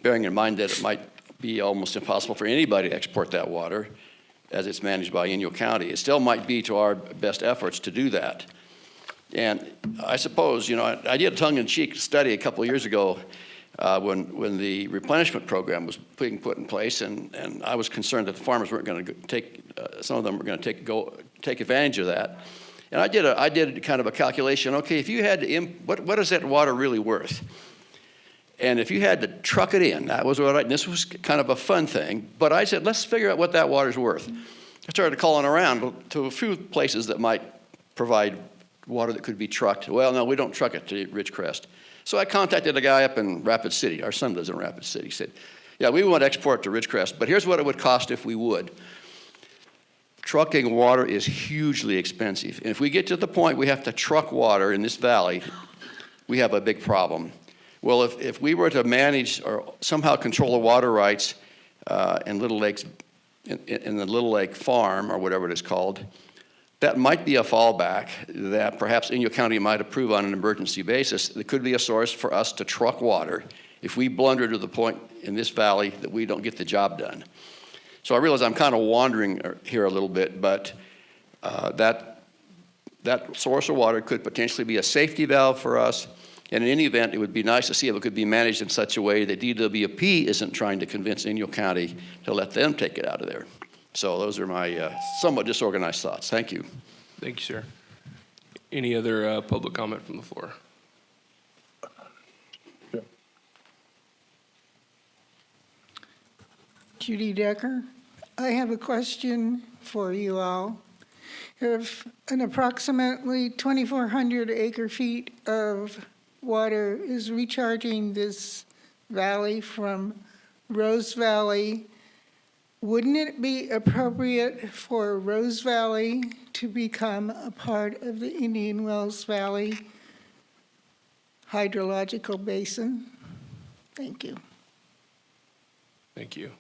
bearing in mind that it might be almost impossible for anybody to export that water as it's managed by Inyo County, it still might be to our best efforts to do that. And I suppose, you know, I did a tongue-in-cheek study a couple of years ago when the replenishment program was being put in place, and I was concerned that the farmers weren't going to take, some of them were going to take advantage of that. And I did kind of a calculation. Okay, if you had to, what is that water really worth? And if you had to truck it in, that was what and this was kind of a fun thing. But I said, let's figure out what that water's worth. I started calling around to a few places that might provide water that could be trucked. Well, no, we don't truck it to Ridgecrest. So I contacted a guy up in Rapid City. Our son lives in Rapid City. He said, yeah, we want to export to Ridgecrest, but here's what it would cost if we would. Trucking water is hugely expensive. And if we get to the point we have to truck water in this valley, we have a big problem. Well, if we were to manage or somehow control the water rights in Little Lakes, in the Little Lake Farm or whatever it is called, that might be a fallback that perhaps Inyo County might approve on an emergency basis. It could be a source for us to truck water if we blunder to the point in this valley that we don't get the job done. So I realize I'm kind of wandering here a little bit, but that source of water could potentially be a safety valve for us. And in any event, it would be nice to see if it could be managed in such a way that DWP isn't trying to convince Inyo County to let them take it out of there. So those are my somewhat disorganized thoughts. Thank you. Thank you, sir. Any other public comment from the floor? Judy Decker. I have a question for you all. If an approximately 2,400 acre feet of water is recharging this Valley from Rose Valley, wouldn't it be appropriate for Rose Valley to become a part of the Indian Wells Valley hydrological basin? Thank you. Thank you.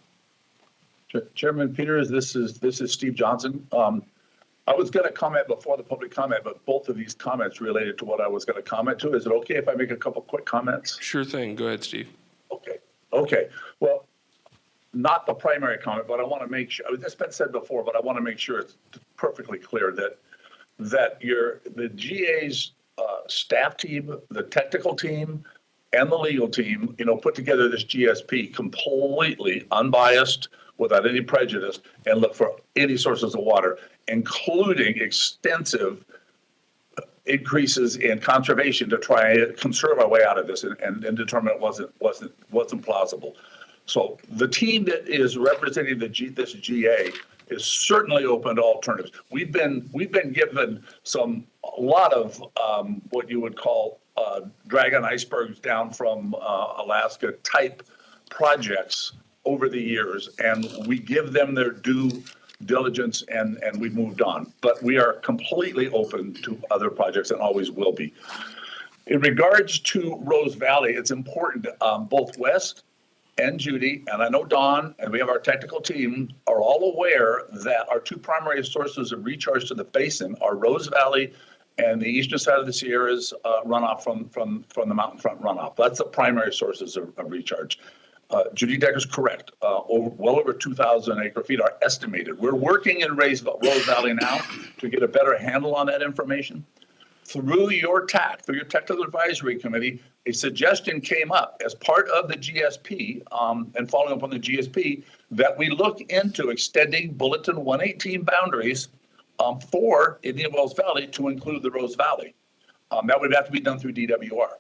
Chairman Peters, this is Steve Johnson. I was going to comment before the public comment, but both of these comments related to what I was going to comment to. Is it okay if I make a couple quick comments? Sure thing. Go ahead, Steve. Okay. Well, not the primary comment, but I want to make sure, it's been said before, but I want to make sure it's perfectly clear that the GA's staff team, the technical team, and the legal team, put together this GSP completely unbiased, without any prejudice, and look for any sources of water, including extensive increases in conservation to try and conserve our way out of this and determine it wasn't plausible. So the team that is representing this GA is certainly open to alternatives. We've been given a lot of what you would call dragon icebergs down from Alaska type projects over the years, and we give them their due diligence and we've moved on. But we are completely open to other projects and always will be. In regards to Rose Valley, it's important, both Wes and Judy, and I know Don, and we have our technical team, are all aware that our two primary sources of recharge to the basin are Rose Valley and the eastern side of the Sierras runoff from the mountain front runoff. That's the primary sources of recharge. Judy Decker's correct. Well over 2,000 acre feet are estimated. We're working in Rose Valley now to get a better handle on that information. Through your Technical Advisory Committee, a suggestion came up as part of the GSP and following up on the GSP that we look into extending Bulletin 118 boundaries for Indian Wells Valley to include the Rose Valley. That would have to be done through DWR.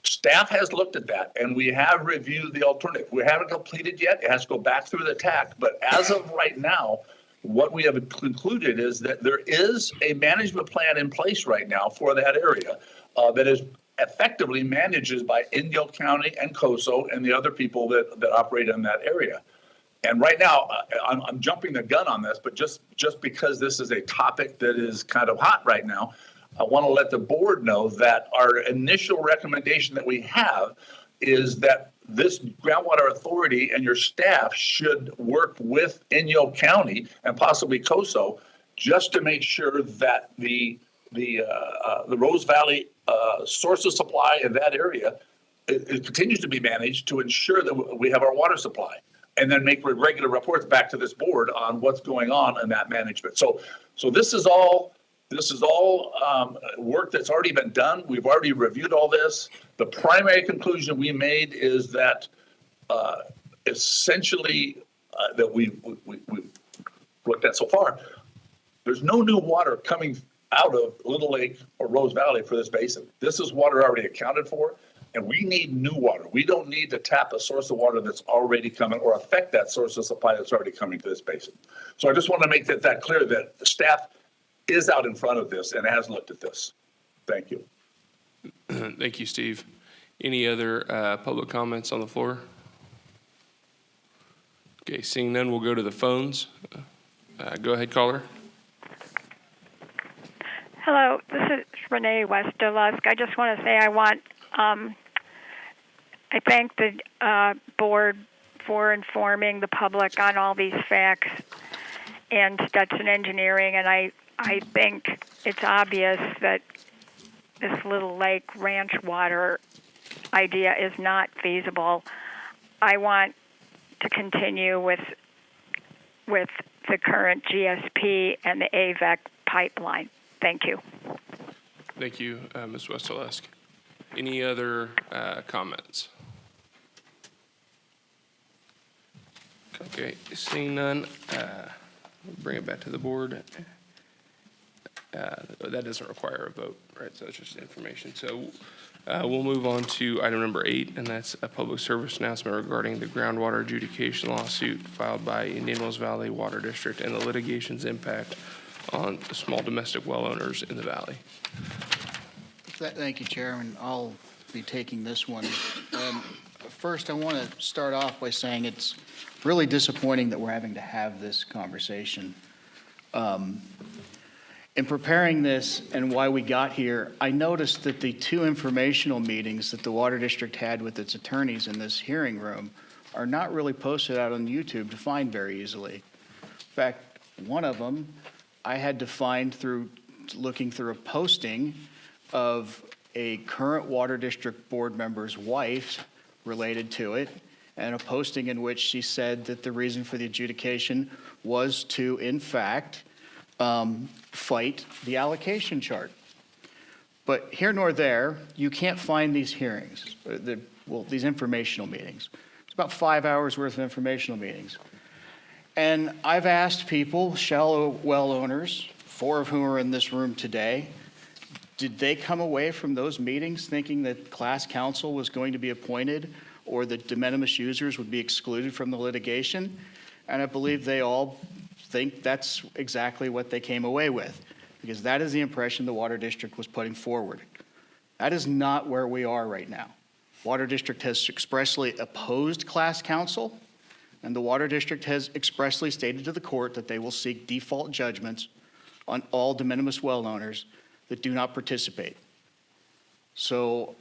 Staff has looked at that, and we have reviewed the alternative. We haven't completed yet. It has to go back through the TAC. But as of right now, what we have concluded is that there is a management plan in place right now for that area that is effectively manages by Inyo County and COSO and the other people that operate in that area. And right now, I'm jumping the gun on this, but just because this is a topic that is kind of hot right now, I want to let the board know that our initial recommendation that we have is that this groundwater authority and your staff should work with Inyo County and possibly COSO just to make sure that the Rose Valley source of supply in that area it continues to be managed to ensure that we have our water supply, and then make regular reports back to this board on what's going on in that management. So this is all work that's already been done. We've already reviewed all this. The primary conclusion we made is that essentially that we've looked at so far, there's no new water coming out of Little Lake or Rose Valley for this basin. This is water already accounted for, and we need new water. We don't need to tap a source of water that's already coming or affect that source of supply that's already coming to this basin. So I just want to make that clear that the staff is out in front of this and has looked at this. Thank you. Thank you, Steve. Any other public comments on the floor? Okay, seeing none, we'll go to the phones. Go ahead, caller. Hello, this is Renee Westerlusk. I just want to say I thank the board for informing the public on all these facts and Stetson Engineering, and I think it's obvious that this Little Lake Ranch water idea is not feasible. I want to continue with the current GSP and the AVEC pipeline. Thank you. Thank you, Ms. Westerlusk. Any other comments? Okay, seeing none, bring it back to the board. That doesn't require a vote, right? So it's just information. So we'll move on to item number 8, and that's a public service announcement regarding the groundwater adjudication lawsuit filed by Indian Wells Valley Water District and the litigation's impact on small domestic well owners in the valley. Thank you, Chairman. I'll be taking this one. First, I want to start off by saying it's really disappointing that we're having to have this conversation. In preparing this and why we got here, I noticed that the two informational meetings that the Water District had with its attorneys in this hearing room are not really posted out on YouTube to find very easily. In fact, one of them I had to find through looking through a posting of a current Water District board member's wife related to it, and a posting in which she said that the reason for the adjudication was to, in fact, fight the allocation chart. But here nor there, you can't find these hearings, these informational meetings. It's about 5 hours worth of informational meetings. And I've asked people, shallow well owners, 4 of whom are in this room today, did they come away from those meetings thinking that class counsel was going to be appointed or that de minimis users would be excluded from the litigation? And I believe they all think that's exactly what they came away with, because that is the impression the Water District was putting forward. That is not where we are right now. Water District has expressly opposed class counsel, and the Water District has expressly stated to the court that they will seek default judgments on all de minimis well owners that do not participate. So,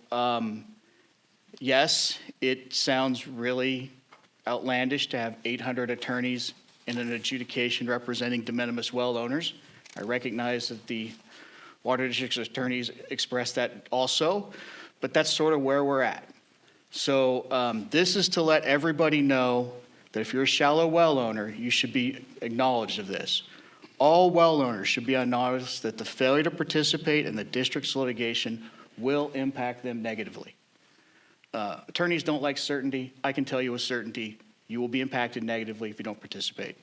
yes, it sounds really outlandish to have 800 attorneys in an adjudication representing de minimis well owners. I recognize that the Water District's attorneys expressed that also, but that's sort of where we're at. So this is to let everybody know that if you're a shallow well owner, you should be acknowledged of this. All well owners should be on notice that the failure to participate in the district's litigation will impact them negatively. Attorneys don't like certainty. I can tell you with certainty, you will be impacted negatively if you don't participate.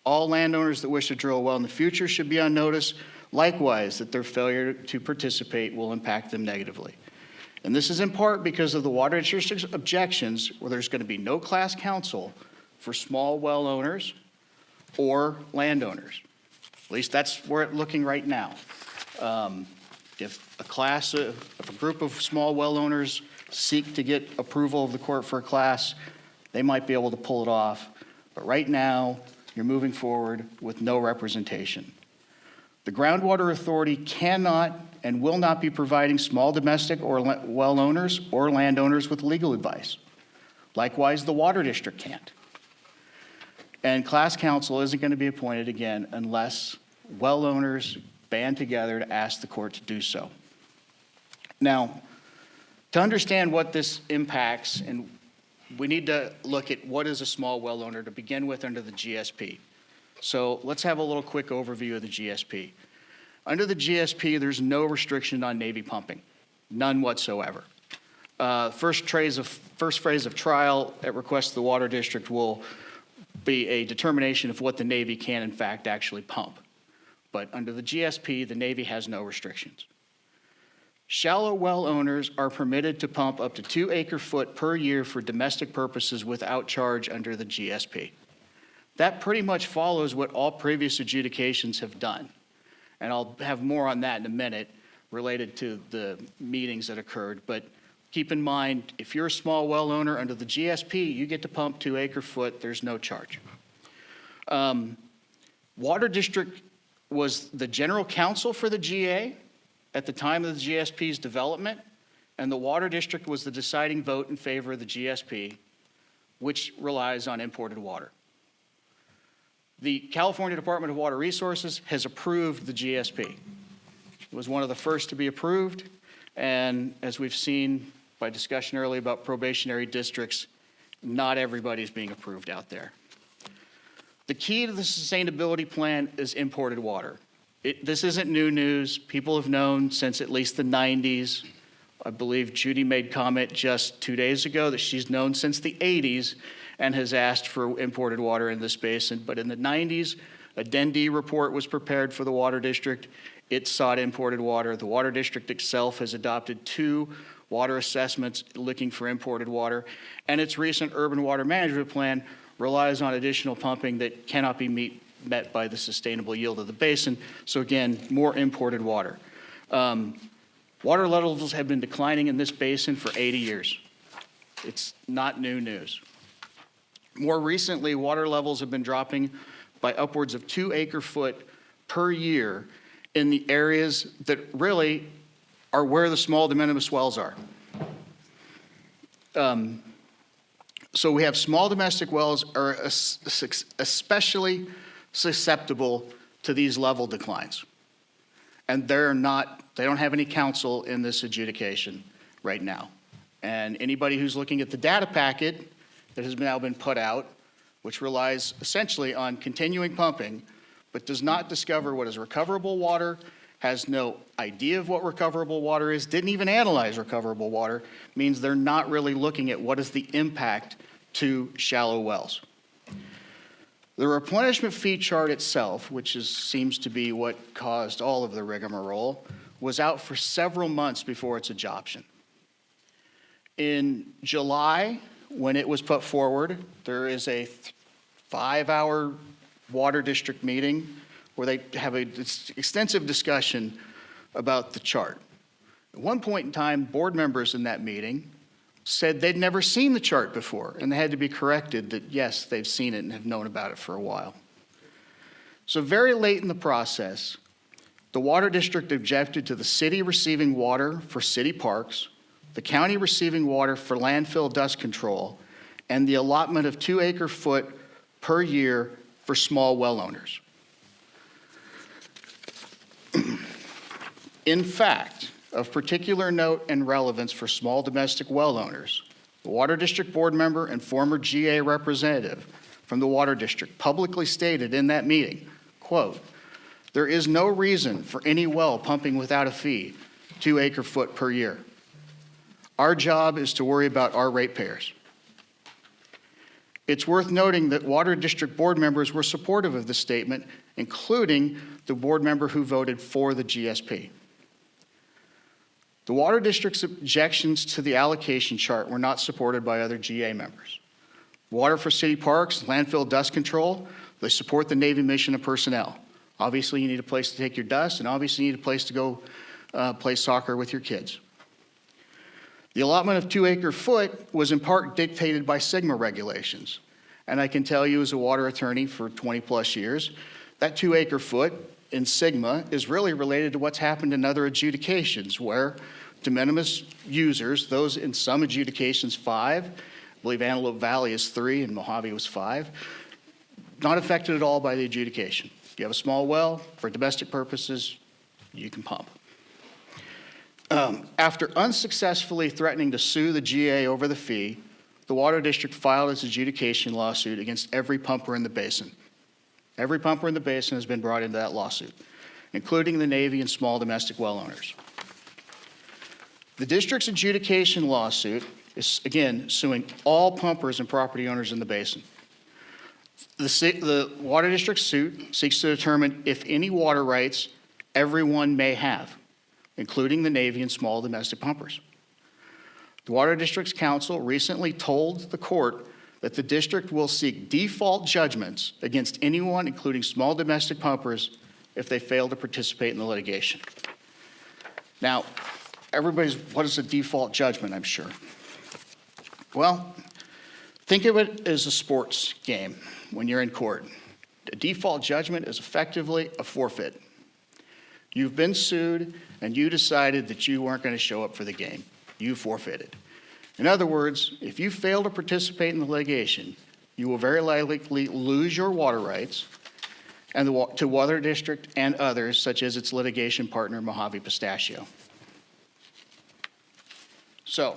All landowners that wish to drill a well in the future should be on notice, likewise, that their failure to participate will impact them negatively. And this is in part because of the Water District's objections, where there's going to be no class counsel for small well owners or landowners. At least that's where it's looking right now. If a group of small well owners seek to get approval of the court for a class, they might be able to pull it off. But right now, you're moving forward with no representation. The Groundwater Authority cannot and will not be providing small domestic or well owners or landowners with legal advice. Likewise, the Water District can't. And class counsel isn't going to be appointed again unless well owners band together to ask the court to do so. Now, to understand what this impacts, and we need to look at what is a small well owner to begin with under the GSP. So let's have a little quick overview of the GSP. Under the GSP, there's no restriction on Navy pumping, none whatsoever. First phase of trial at request of the Water District will be a determination of what the Navy can in fact actually pump. But under the GSP, the Navy has no restrictions. Shallow well owners are permitted to pump up to 2 acre-foot per year for domestic purposes without charge under the GSP. That pretty much follows what all previous adjudications have done. And I'll have more on that in a minute related to the meetings that occurred. But keep in mind, if you're a small well owner under the GSP, you get to pump 2 acre-foot, there's no charge. Water District was the general counsel for the GA at the time of the GSP's development, and the Water District was the deciding vote in favor of the GSP, which relies on imported water. The California Department of Water Resources has approved the GSP. It was one of the first to be approved, and as we've seen by discussion earlier about probationary districts, not everybody's being approved out there. The key to the sustainability plan is imported water. This isn't new news. People have known since at least the 90s. I believe Judy made comment just 2 days ago that she's known since the 80s and has asked for imported water in this basin. But in the 90s, a DEND report was prepared for the Water District. It sought imported water. The Water District itself has adopted 2 water assessments looking for imported water. And its recent urban water management plan relies on additional pumping that cannot be met by the sustainable yield of the basin. So again, more imported water. Water levels have been declining in this basin for 80 years. It's not new news. More recently, water levels have been dropping by upwards of 2 acre-foot per year in the areas that really are where the small de minimis wells are. So we have small domestic wells are especially susceptible to these level declines. And they don't have any counsel in this adjudication right now. And anybody who's looking at the data packet that has now been put out, which relies essentially on continuing pumping, but does not discover what is recoverable water, has no idea of what recoverable water is, didn't even analyze recoverable water, means they're not really looking at what is the impact to shallow wells. The replenishment fee chart itself, which seems to be what caused all of the rigmarole, was out for several months before its adoption. In July, when it was put forward, there is a 5-hour water district meeting where they have an extensive discussion about the chart. At one point in time, board members in that meeting said they'd never seen the chart before, and they had to be corrected that, yes, they've seen it and have known about it for a while. So very late in the process, the water district objected to the city receiving water for city parks, the county receiving water for landfill dust control, and the allotment of 2 acre-foot per year for small well owners. In fact, of particular note and relevance for small domestic well owners, the Water District board member and former GA representative from the Water District publicly stated in that meeting, quote, "There is no reason for any well pumping without a fee, 2 acre-foot per year. Our job is to worry about our ratepayers." It's worth noting that Water District board members were supportive of this statement, including the board member who voted for the GSP. The Water District's objections to the allocation chart were not supported by other GA members. Water for city parks, landfill dust control, they support the Navy mission and personnel. Obviously, you need a place to take your dust, and obviously you need a place to go play soccer with your kids. The allotment of 2 acre-foot was in part dictated by SGMA regulations. And I can tell you as a water attorney for 20-plus years, that 2 acre-foot in SGMA is really related to what's happened in other adjudications where de minimis users, those in some adjudications 5, I believe Antelope Valley is 3 and Mojave was 5, not affected at all by the adjudication. If you have a small well, for domestic purposes, you can pump. After unsuccessfully threatening to sue the GA over the fee, the Water District filed its adjudication lawsuit against every pumper in the basin. Every pumper in the basin has been brought into that lawsuit, including the Navy and small domestic well owners. The district's adjudication lawsuit is, again, suing all pumpers and property owners in the basin. The Water District suit seeks to determine if any water rights everyone may have, including the Navy and small domestic pumpers. The Water District's counsel recently told the court that the district will seek default judgments against anyone, including small domestic pumpers, if they fail to participate in the litigation. Now, what is a default judgment, I'm sure? Well, think of it as a sports game when you're in court. A default judgment is effectively a forfeit. You've been sued, and you decided that you weren't going to show up for the game. You forfeited. In other words, if you fail to participate in the litigation, you will very likely lose your water rights and to Water District and others, such as its litigation partner, Mojave Pistachio. So,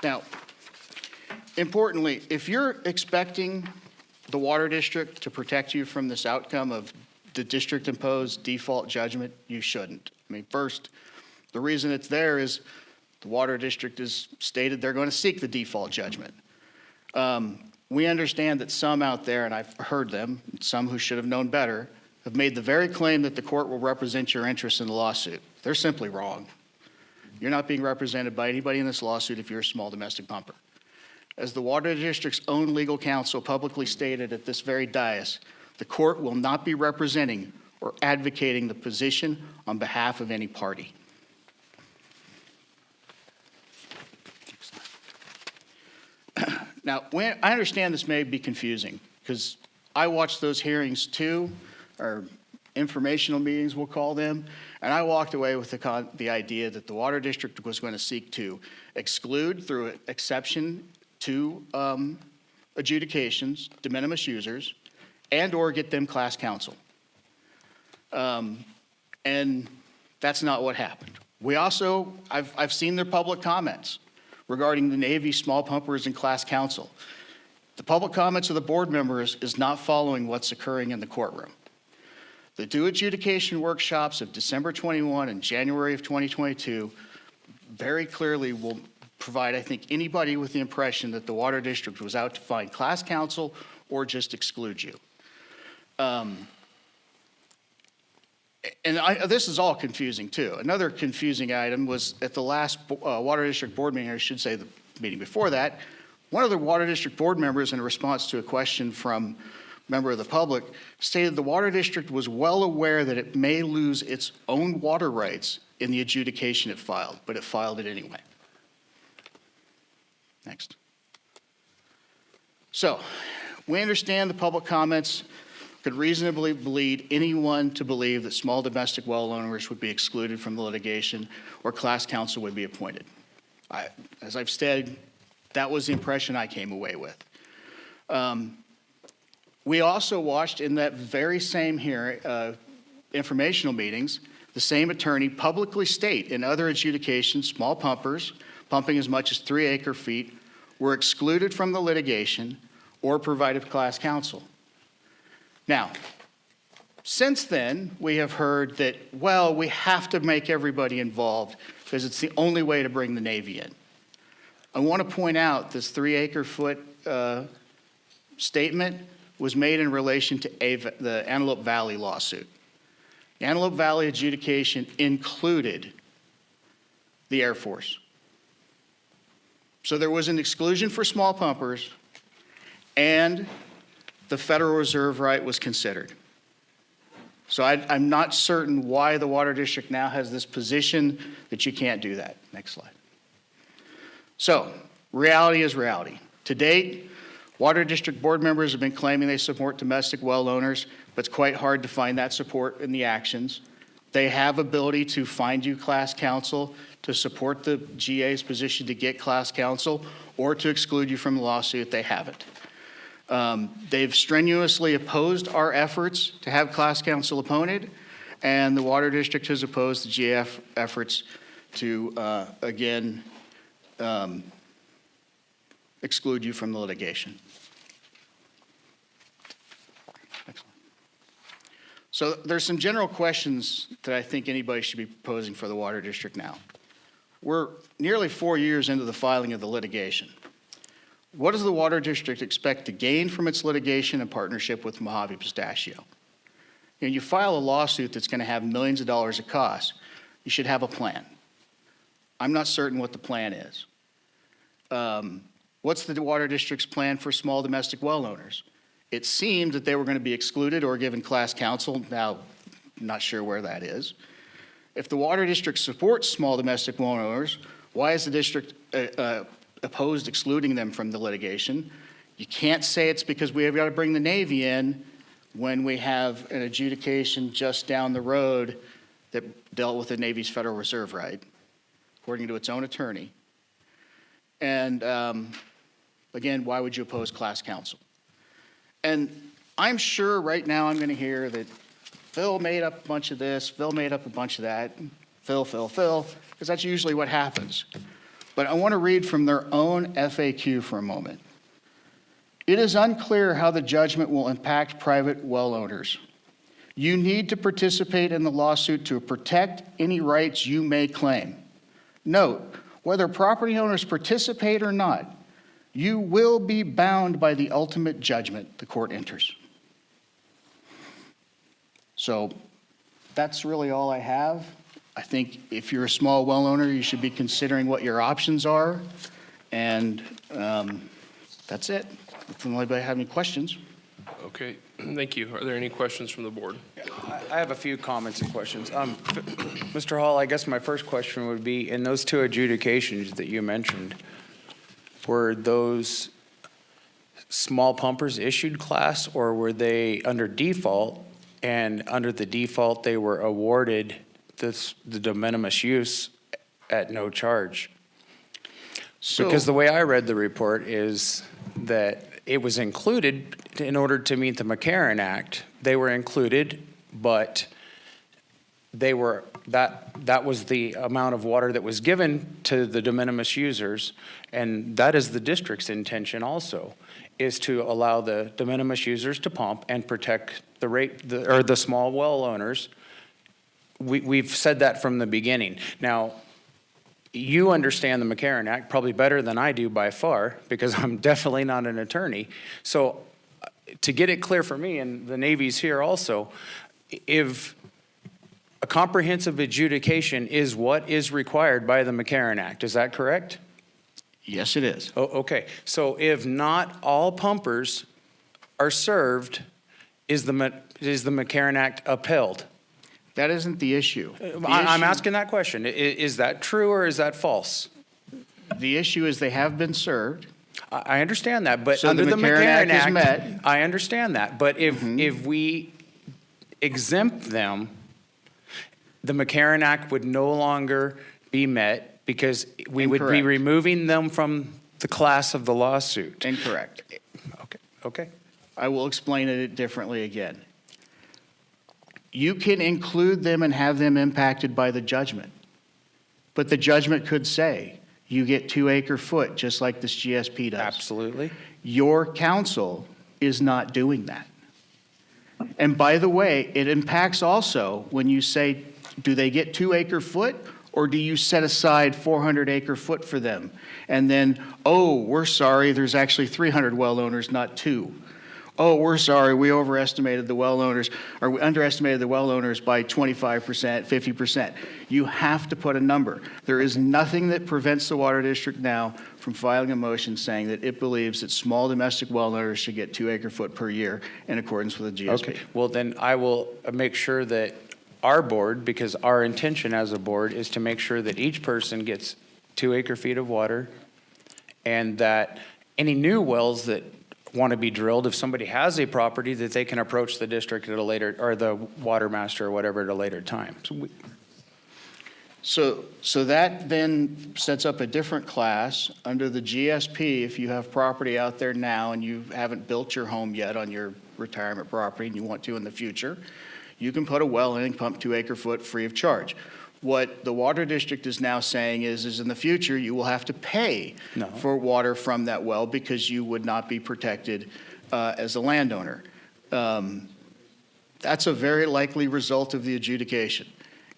now, importantly, if you're expecting the Water District to protect you from this outcome of the district-imposed default judgment, you shouldn't. I mean, first, the reason it's there is the Water District has stated they're going to seek the default judgment. We understand that some out there, and I've heard them, some who should have known better, have made the very claim that the court will represent your interests in the lawsuit. They're simply wrong. You're not being represented by anybody in this lawsuit if you're a small domestic pumper. As the Water District's own legal counsel publicly stated at this very dais, the court will not be representing or advocating the position on behalf of any party. Now, I understand this may be confusing, because I watched those hearings too, or informational meetings, we'll call them, and I walked away with the idea that the Water District was going to seek to exclude, through an exception to adjudications, de minimis users, and/or get them class counsel. And that's not what happened. We also, I've seen their public comments regarding the Navy small pumpers and class counsel. The public comments of the board members is not following what's occurring in the courtroom. The due adjudication workshops of December 21 and January of 2022 very clearly will provide, I think, anybody with the impression that the Water District was out to find class counsel or just exclude you. This is all confusing too. Another confusing item was at the last Water District board meeting, or I should say the meeting before that, one of the Water District board members, in response to a question from a member of the public, stated the Water District was well aware that it may lose its own water rights in the adjudication it filed, but it filed it anyway. Next. So, we understand the public comments could reasonably lead anyone to believe that small domestic well owners would be excluded from the litigation or class counsel would be appointed. As I've said, that was the impression I came away with. We also watched in that very same hearing, informational meetings, the same attorney publicly state in other adjudications, small pumpers, pumping as much as 3 acre-feet, were excluded from the litigation or provided class counsel. Now, since then, we have heard that, well, we have to make everybody involved because it's the only way to bring the Navy in. I want to point out this 3 acre-foot statement was made in relation to the Antelope Valley lawsuit. The Antelope Valley adjudication included the Air Force. So there was an exclusion for small pumpers, and the Federal Reserve right was considered. So I'm not certain why the Water District now has this position that you can't do that. Next slide. So, reality is reality. To date, Water District board members have been claiming they support domestic well owners, but it's quite hard to find that support in the actions. They have ability to find you class counsel, to support the GA's position to get class counsel, or to exclude you from the lawsuit. They haven't. They've strenuously opposed our efforts to have class counsel appointed, and the Water District has opposed the GAF efforts to, again, exclude you from the litigation. Excellent. So there's some general questions that I think anybody should be posing for the Water District now. We're nearly 4 years into the filing of the litigation. What does the Water District expect to gain from its litigation in partnership with Mojave Pistachio? You file a lawsuit that's going to have millions of dollars of costs. You should have a plan. I'm not certain what the plan is. What's the Water District's plan for small domestic well owners? It seemed that they were going to be excluded or given class counsel. Now, I'm not sure where that is. If the Water District supports small domestic well owners, why is the district opposed excluding them from the litigation? You can't say it's because we have got to bring the Navy in when we have an adjudication just down the road that dealt with the Navy's Federal Reserve right, according to its own attorney. And again, why would you oppose class counsel? And I'm sure right now I'm going to hear that Phil made up a bunch of this, Phil made up a bunch of that, Phil, because that's usually what happens. But I want to read from their own FAQ for a moment. It is unclear how the judgment will impact private well owners. You need to participate in the lawsuit to protect any rights you may claim. Note, whether property owners participate or not, you will be bound by the ultimate judgment the court enters. So that's really all I have. I think if you're a small well owner, you should be considering what your options are. And that's it. If anybody have any questions. Okay, thank you. Are there any questions from the board? I have a few comments and questions. Mr. Hall, I guess my first question would be, in those two adjudications that you mentioned, were those small pumpers issued class, or were they under default, and under the default, they were awarded the de minimis use at no charge? Because the way I read the report is that it was included in order to meet the McCarran Act. They were included, but they were, that was the amount of water that was given to the de minimis users, and that is the district's intention also, is to allow the de minimis users to pump and protect the small well owners. We've said that from the beginning. Now, you understand the McCarran Act probably better than I do by far, because I'm definitely not an attorney. So to get it clear for me, and the Navy's here also, if a comprehensive adjudication is what is required by the McCarran Act, is that correct? Yes, it is. Oh, okay. So if not all pumpers are served, is the McCarran Act upheld? That isn't the issue. I'm asking that question. Is that true or is that false? The issue is they have been served. I understand that, but So under the the McCarran McCarran Act is Act, met. I understand that. But if we exempt them, the McCarran Act would no longer be met because we would be Incorrect. removing them from the class of the lawsuit. Incorrect. Okay. I will explain it differently again. You can include them and have them impacted by the judgment. But the judgment could say, you get 2 acre-foot, just like this GSP does. Absolutely. Your council is not doing that. And by the way, it impacts also when you say, do they get 2 acre-foot, or do you set aside 400 acre-foot for them? And then, oh, we're sorry, there's actually 300 well owners, not 2. Oh, we're sorry, we overestimated the well owners, or we underestimated the well owners by 25%, 50%. You have to put a number. There is nothing that prevents the Water District now from filing a motion saying that it believes that small domestic well owners should get 2 acre-foot per year in accordance with the GSP. Okay. Well, then I will make sure that our board, because our intention as a board is to make sure that each person gets 2 acre-feet of water, and that any new wells that want to be drilled, if somebody has a property, that they can approach the district at a later, or the water master or whatever, at a later time. So that then sets up a different class under the GSP. If you have property out there now and you haven't built your home yet on your retirement property and you want to in the future, you can put a well in and pump 2 acre-foot free of charge. What the Water District is now saying is in the future, you will have to pay for water from that well because you would not be protected as a landowner. That's a very likely result of the adjudication.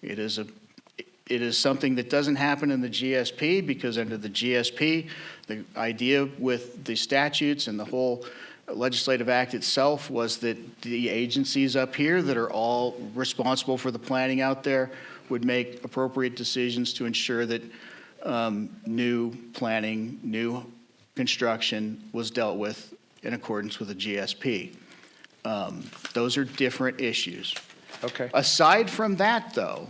It is something that doesn't happen in the GSP, because under the GSP, the idea with the statutes and the whole legislative act itself was that the agencies up here that are all responsible for the planning out there would make appropriate decisions to ensure that new planning, new construction was dealt with in accordance with the GSP. Those are different issues. Okay. Aside from that, though,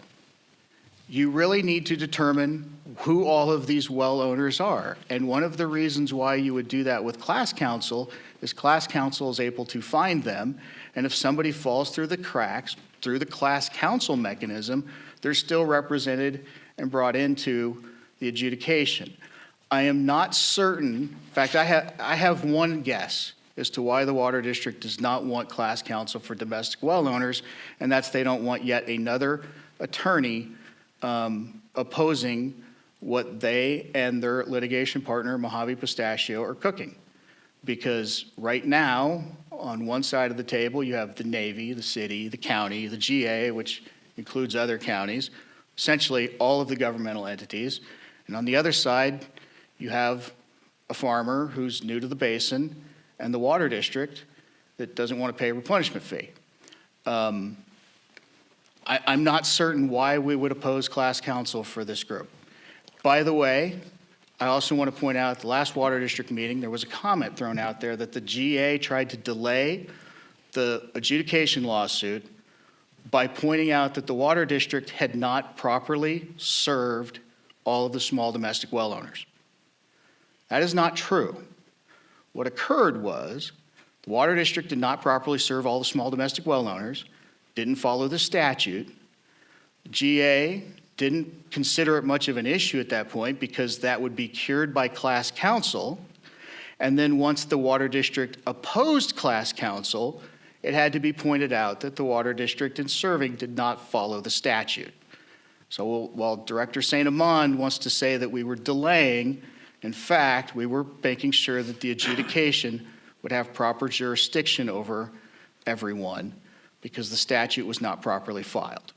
you really need to determine who all of these well owners are. And one of the reasons why you would do that with class counsel is class counsel is able to find them. And if somebody falls through the cracks, through the class counsel mechanism, they're still represented and brought into the adjudication. I am not certain, in fact, I have one guess as to why the Water District does not want class counsel for domestic well owners, and that's they don't want yet another attorney opposing what they and their litigation partner, Mojave Pistachio, are cooking. Because right now, on one side of the table, you have the Navy, the city, the county, the GA, which includes other counties, essentially all of the governmental entities. And on the other side, you have a farmer who's new to the basin and the Water District that doesn't want to pay a replenishment fee. I'm not certain why we would oppose class counsel for this group. By the way, I also want to point out at the last Water District meeting, there was a comment thrown out there that the GA tried to delay the adjudication lawsuit by pointing out that the water district had not properly served all of the small domestic well owners. That is not true. What occurred was the water district did not properly serve all the small domestic well owners, didn't follow the statute. GA didn't consider it much of an issue at that point because that would be cured by class counsel. And then once the water district opposed class counsel, it had to be pointed out that the water district in serving did not follow the statute. So while Director St. Amand wants to say that we were delaying, in fact, we were making sure that the adjudication would have proper jurisdiction over everyone because the statute was not properly filed.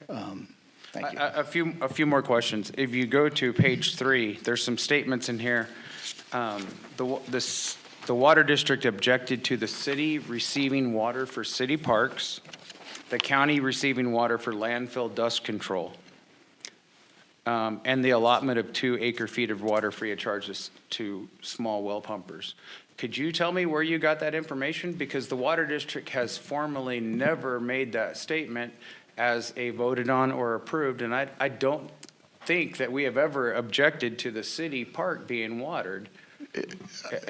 Thank you. A few more questions. If you go to page 3, there's some statements in here. The water district objected to the city receiving water for city parks, the county receiving water for landfill dust control, and the allotment of 2 acre-feet of water free of charges to small well pumpers. Could you tell me where you got that information? Because the water district has formally never made that statement as a voted on or approved, and I don't think that we have ever objected to the city park being watered.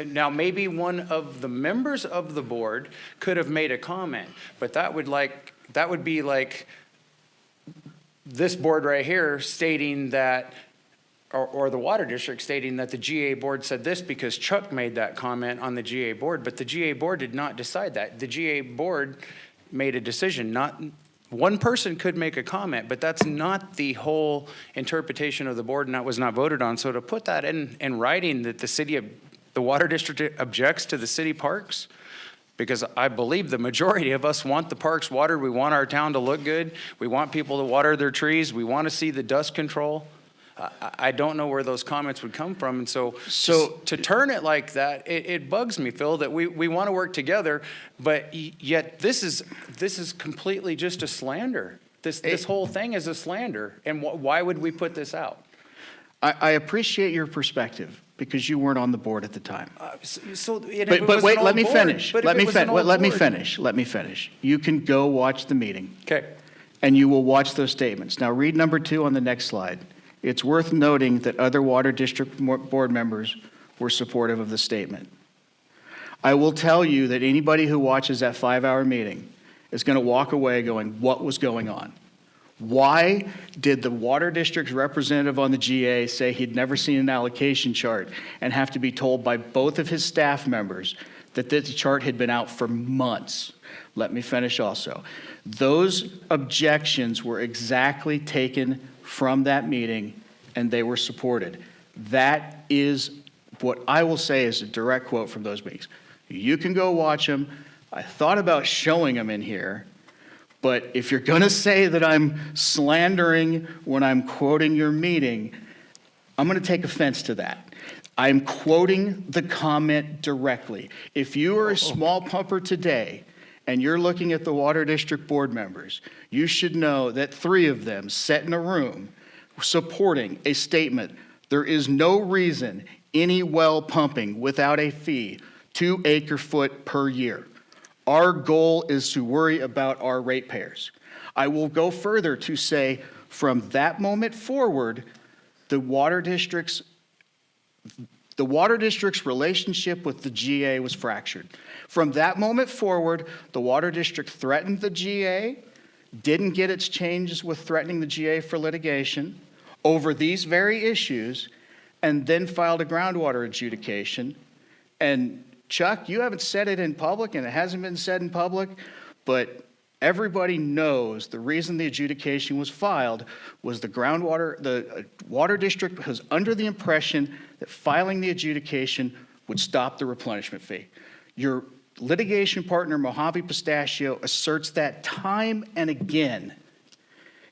Now, maybe one of the members of the board could have made a comment, but that would be like this board right here stating that, or the water district stating that the GA board said this because Chuck made that comment on the GA board, but the GA board did not decide that. The GA board made a decision. Not one person could make a comment, but that's not the whole interpretation of the board, and that was not voted on. So to put that in writing that the water district objects to the city parks, because I believe the majority of us want the parks watered. We want our town to look good. We want people to water their trees. We want to see the dust control. I don't know where those comments would come from. And so to turn it like that, it bugs me, Phil, that we want to work together, but yet this is completely just a slander. This whole thing is a slander. And why would we put this out? I appreciate your perspective because you weren't on the board at the time. But wait, let me finish. Let me finish. You can go watch the meeting. Okay. And you will watch those statements. Now read number 2 on the next slide. It's worth noting that other water district board members were supportive of the statement. I will tell you that anybody who watches that 5-hour meeting is going to walk away going, what was going on? Why did the water district's representative on the GA say he'd never seen an allocation chart and have to be told by both of his staff members that this chart had been out for months? Let me finish also. Those objections were exactly taken from that meeting, and they were supported. That is what I will say is a direct quote from those meetings. You can go watch them. I thought about showing them in here, but if you're going to say that I'm slandering when I'm quoting your meeting, I'm going to take offense to that. I'm quoting the comment directly. If you are a small pumper today and you're looking at the water district board members, you should know that 3 of them sat in a room supporting a statement. There is no reason any well pumping without a fee 2 acre-foot per year. Our goal is to worry about our ratepayers. I will go further to say from that moment forward, the water district's relationship with the GA was fractured. From that moment forward, the water district threatened the GA, didn't get its changes with threatening the GA for litigation over these very issues, and then filed a groundwater adjudication. And Chuck, you haven't said it in public, and it hasn't been said in public, but everybody knows the reason the adjudication was filed was the water district was under the impression that filing the adjudication would stop the replenishment fee. Your litigation partner, Mojave Pistachio, asserts that time and again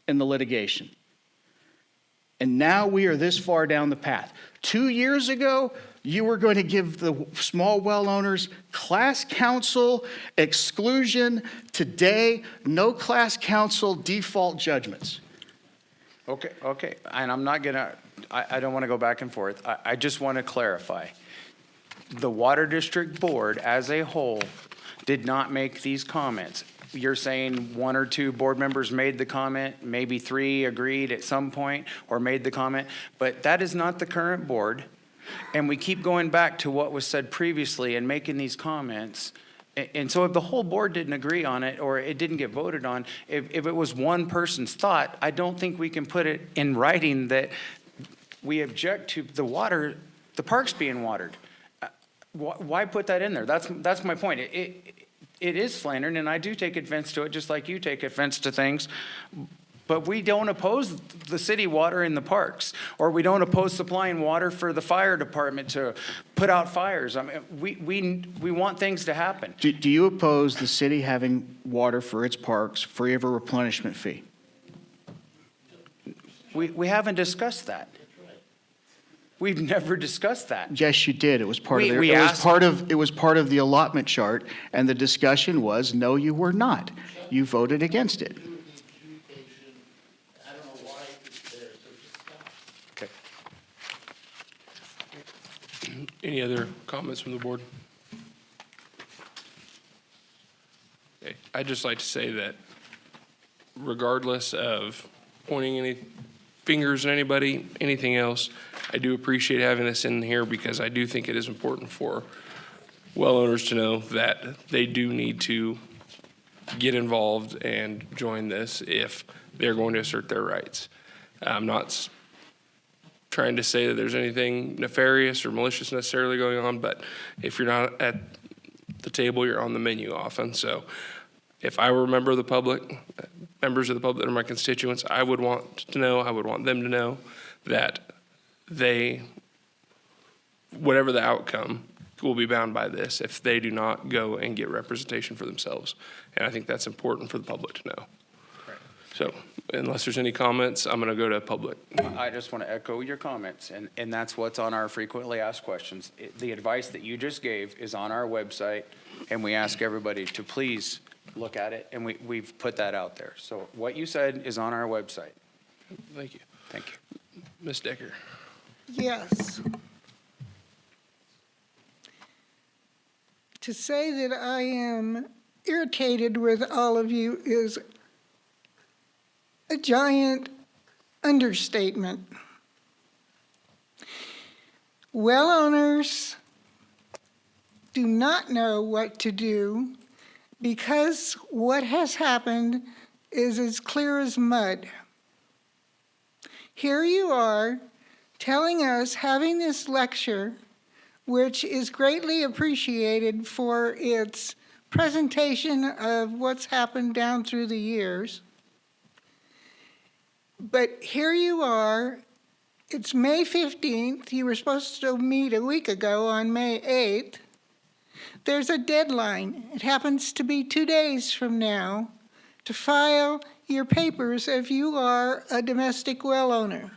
in the litigation. And now we are this far down the path. 2 years ago, you were going to give the small well owners class counsel exclusion. Today, no class counsel default judgments. Okay. And I'm not going to, I don't want to go back and forth. I just want to clarify. The Water District Board as a whole did not make these comments. You're saying one or two board members made the comment, maybe three agreed at some point or made the comment, but that is not the current board. And we keep going back to what was said previously and making these comments. And so if the whole board didn't agree on it or it didn't get voted on, if it was one person's thought, I don't think we can put it in writing that we object to the parks being watered. Why put that in there? That's my point. It is slandering, and I do take offense to it, just like you take offense to things. But we don't oppose the city watering the parks, or we don't oppose supplying water for the fire department to put out fires. I mean, we want things to happen. Do you oppose the city having water for its parks free of a replenishment fee? We haven't discussed that. We've never discussed that. Yes, you did. It was part of We it was asked- part of the allotment chart, and the discussion was, no, you were not. You voted against it. Okay. Any other comments from the board? Okay, I'd just like to say that regardless of pointing any fingers at anybody, anything else, I do appreciate having this in here because I do think it is important for well owners to know that they do need to get involved and join this if they're going to assert their rights. I'm not trying to say that there's anything nefarious or malicious necessarily going on, but if you're not at the table, you're on the menu often. So if I were a member of the public, members of the public that are my constituents, I would want them to know that they, whatever the outcome, will be bound by this if they do not go and get representation for themselves. And I think that's important for the public to know. So unless there's any comments, I'm going to go to public. I just want to echo your comments, and that's what's on our frequently asked questions. The advice that you just gave is on our website, and we ask everybody to please look at it, and we've put that out there. So what you said is on our website. Thank you. Thank you. Ms. Decker. Yes. To say that I am irritated with all of you is a giant understatement. Well owners do not know what to do because what has happened is as clear as mud. Here you are telling us, having this lecture, which is greatly appreciated for its presentation of what's happened down through the years. But here you are, it's May 15th, you were supposed to meet a week ago on May 8th. There's a deadline. It happens to be 2 days from now to file your papers if you are a domestic well owner.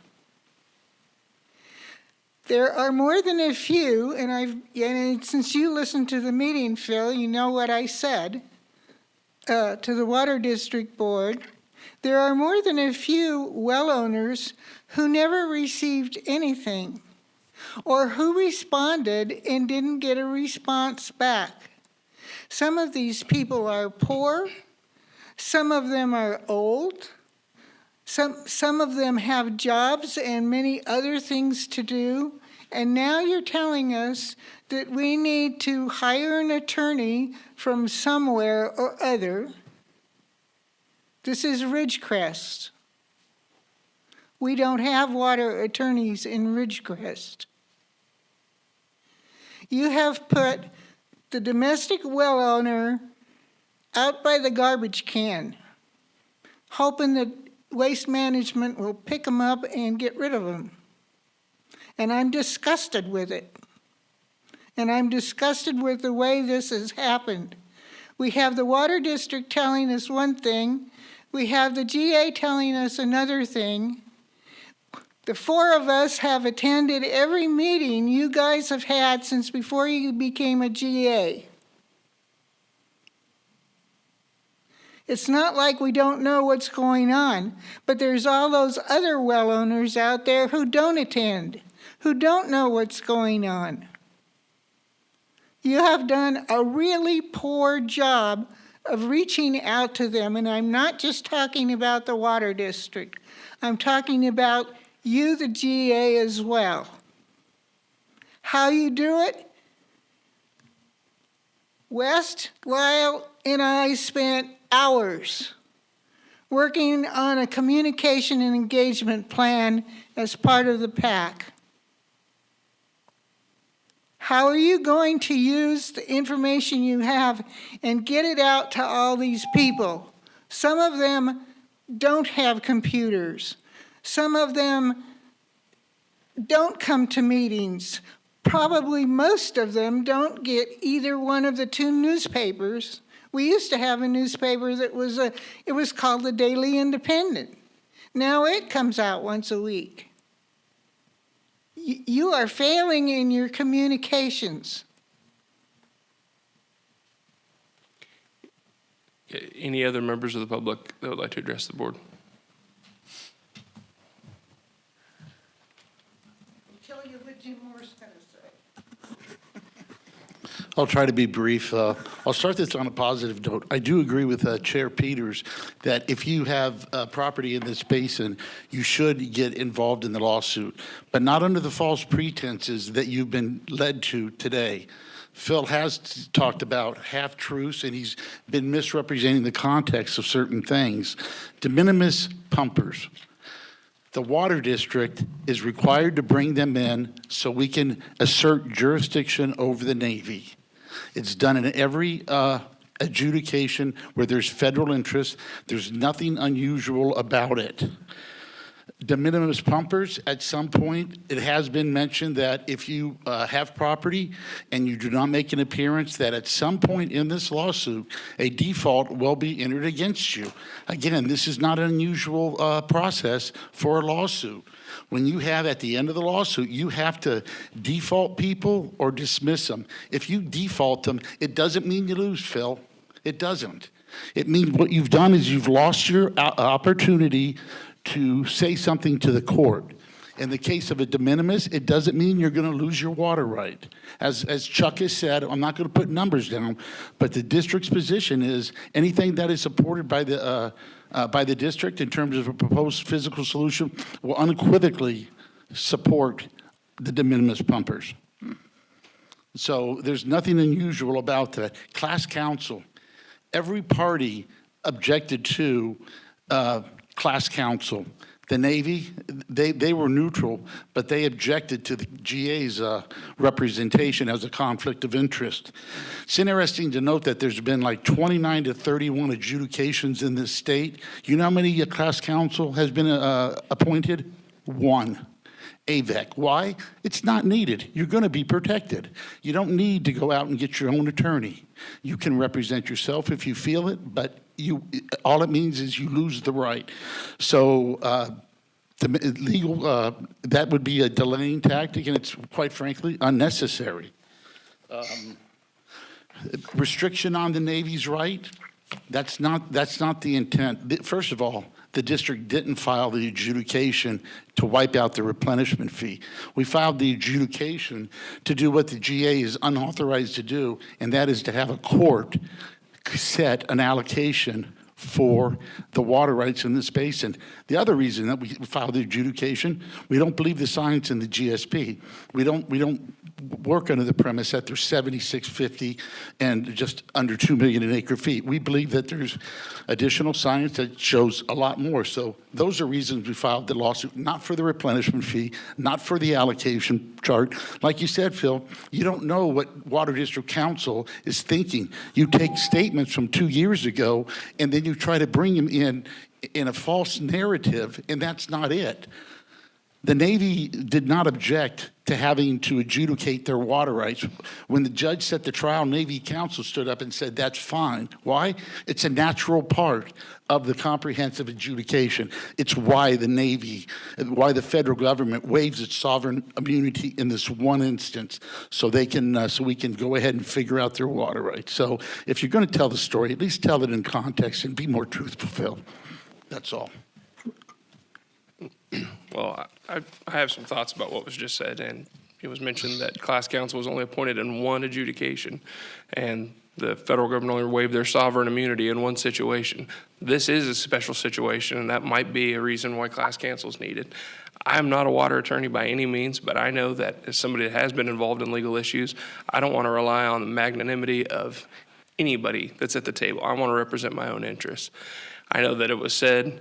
There are more than a few, and since you listened to the meeting, Phil, you know what I said to the Water District Board. There are more than a few well owners who never received anything or who responded and didn't get a response back. Some of these people are poor. Some of them are old. Some of them have jobs and many other things to do. And now you're telling us that we need to hire an attorney from somewhere or other. This is Ridgecrest. We don't have water attorneys in Ridgecrest. You have put the domestic well owner out by the garbage can, hoping that Waste Management will pick them up and get rid of them. And I'm disgusted with it. And I'm disgusted with the way this has happened. We have the Water District telling us one thing. We have the GA telling us another thing. The four of us have attended every meeting you guys have had since before you became a GA. It's not like we don't know what's going on, but there's all those other well owners out there who don't attend, who don't know what's going on. You have done a really poor job of reaching out to them, and I'm not just talking about the water district. I'm talking about you, the GA, as well. How you do it? West, Lyle, and I spent hours working on a communication and engagement plan as part of the PAC. How are you going to use the information you have and get it out to all these people? Some of them don't have computers. Some of them don't come to meetings. Probably most of them don't get either one of the two newspapers. We used to have a newspaper that it was called the Daily Independent. Now it comes out once a week. You are failing in your communications. Okay, any other members of the public that would like to address the board? Tell you what Jim Moore's going to say. I'll try to be brief. I'll start this on a positive note. I do agree with Chair Peters that if you have property in this basin, you should get involved in the lawsuit, but not under the false pretenses that you've been led to today. Phil has talked about half-truths, and he's been misrepresenting the context of certain things. De minimis pumpers. The water district is required to bring them in so we can assert jurisdiction over the Navy. It's done in every adjudication where there's federal interest. There's nothing unusual about it. De minimis pumpers, at some point, it has been mentioned that if you have property and you do not make an appearance, that at some point in this lawsuit, a default will be entered against you. Again, this is not an unusual process for a lawsuit. When you have, at the end of the lawsuit, you have to default people or dismiss them. If you default them, it doesn't mean you lose, Phil. It doesn't. It means what you've done is you've lost your opportunity to say something to the court. In the case of a de minimis, it doesn't mean you're going to lose your water right. As Chuck has said, I'm not going to put numbers down, but the district's position is anything that is supported by the district in terms of a proposed physical solution will unequivocally support the de minimis pumpers. So there's nothing unusual about that. Class counsel, every party objected to class counsel. The Navy, they were neutral, but they objected to the GA's representation as a conflict of interest. It's interesting to note that there's been like 29 to 31 adjudications in this state. You know how many class counsel has been appointed? One. AVEC. Why? It's not needed. You're going to be protected. You don't need to go out and get your own attorney. You can represent yourself if you feel it, but all it means is you lose the right. So the legal, that would be a delaying tactic, and it's quite frankly unnecessary. Restriction on the Navy's right, that's not the intent. First of all, the district didn't file the adjudication to wipe out the replenishment fee. We filed the adjudication to do what the GA is unauthorized to do, and that is to have a court set an allocation for the water rights in this basin. The other reason that we filed the adjudication, we don't believe the science in the GSP. We don't work under the premise that there's 7650 and just under 2 million an acre feet. We believe that there's additional science that shows a lot more. So those are reasons we filed the lawsuit, not for the replenishment fee, not for the allocation chart. Like you said, Phil, you don't know what Water District Council is thinking. You take statements from 2 years ago and then you try to bring them in a false narrative, and that's not it. The Navy did not object to having to adjudicate their water rights. When the judge set the trial, Navy counsel stood up and said, that's fine. Why? It's a natural part of the comprehensive adjudication. It's why the Navy, why the federal government waives its sovereign immunity in this one instance, so they can, so we can go ahead and figure out their water rights. So if you're going to tell the story, at least tell it in context and be more truthful, Phil. That's all. Well, I have some thoughts about what was just said, and it was mentioned that class counsel was only appointed in one adjudication, and the federal government only waived their sovereign immunity in one situation. This is a special situation, and that might be a reason why class counsel is needed. I'm not a water attorney by any means, but I know that as somebody that has been involved in legal issues, I don't want to rely on the magnanimity of anybody that's at the table. I want to represent my own interests. I know that it was said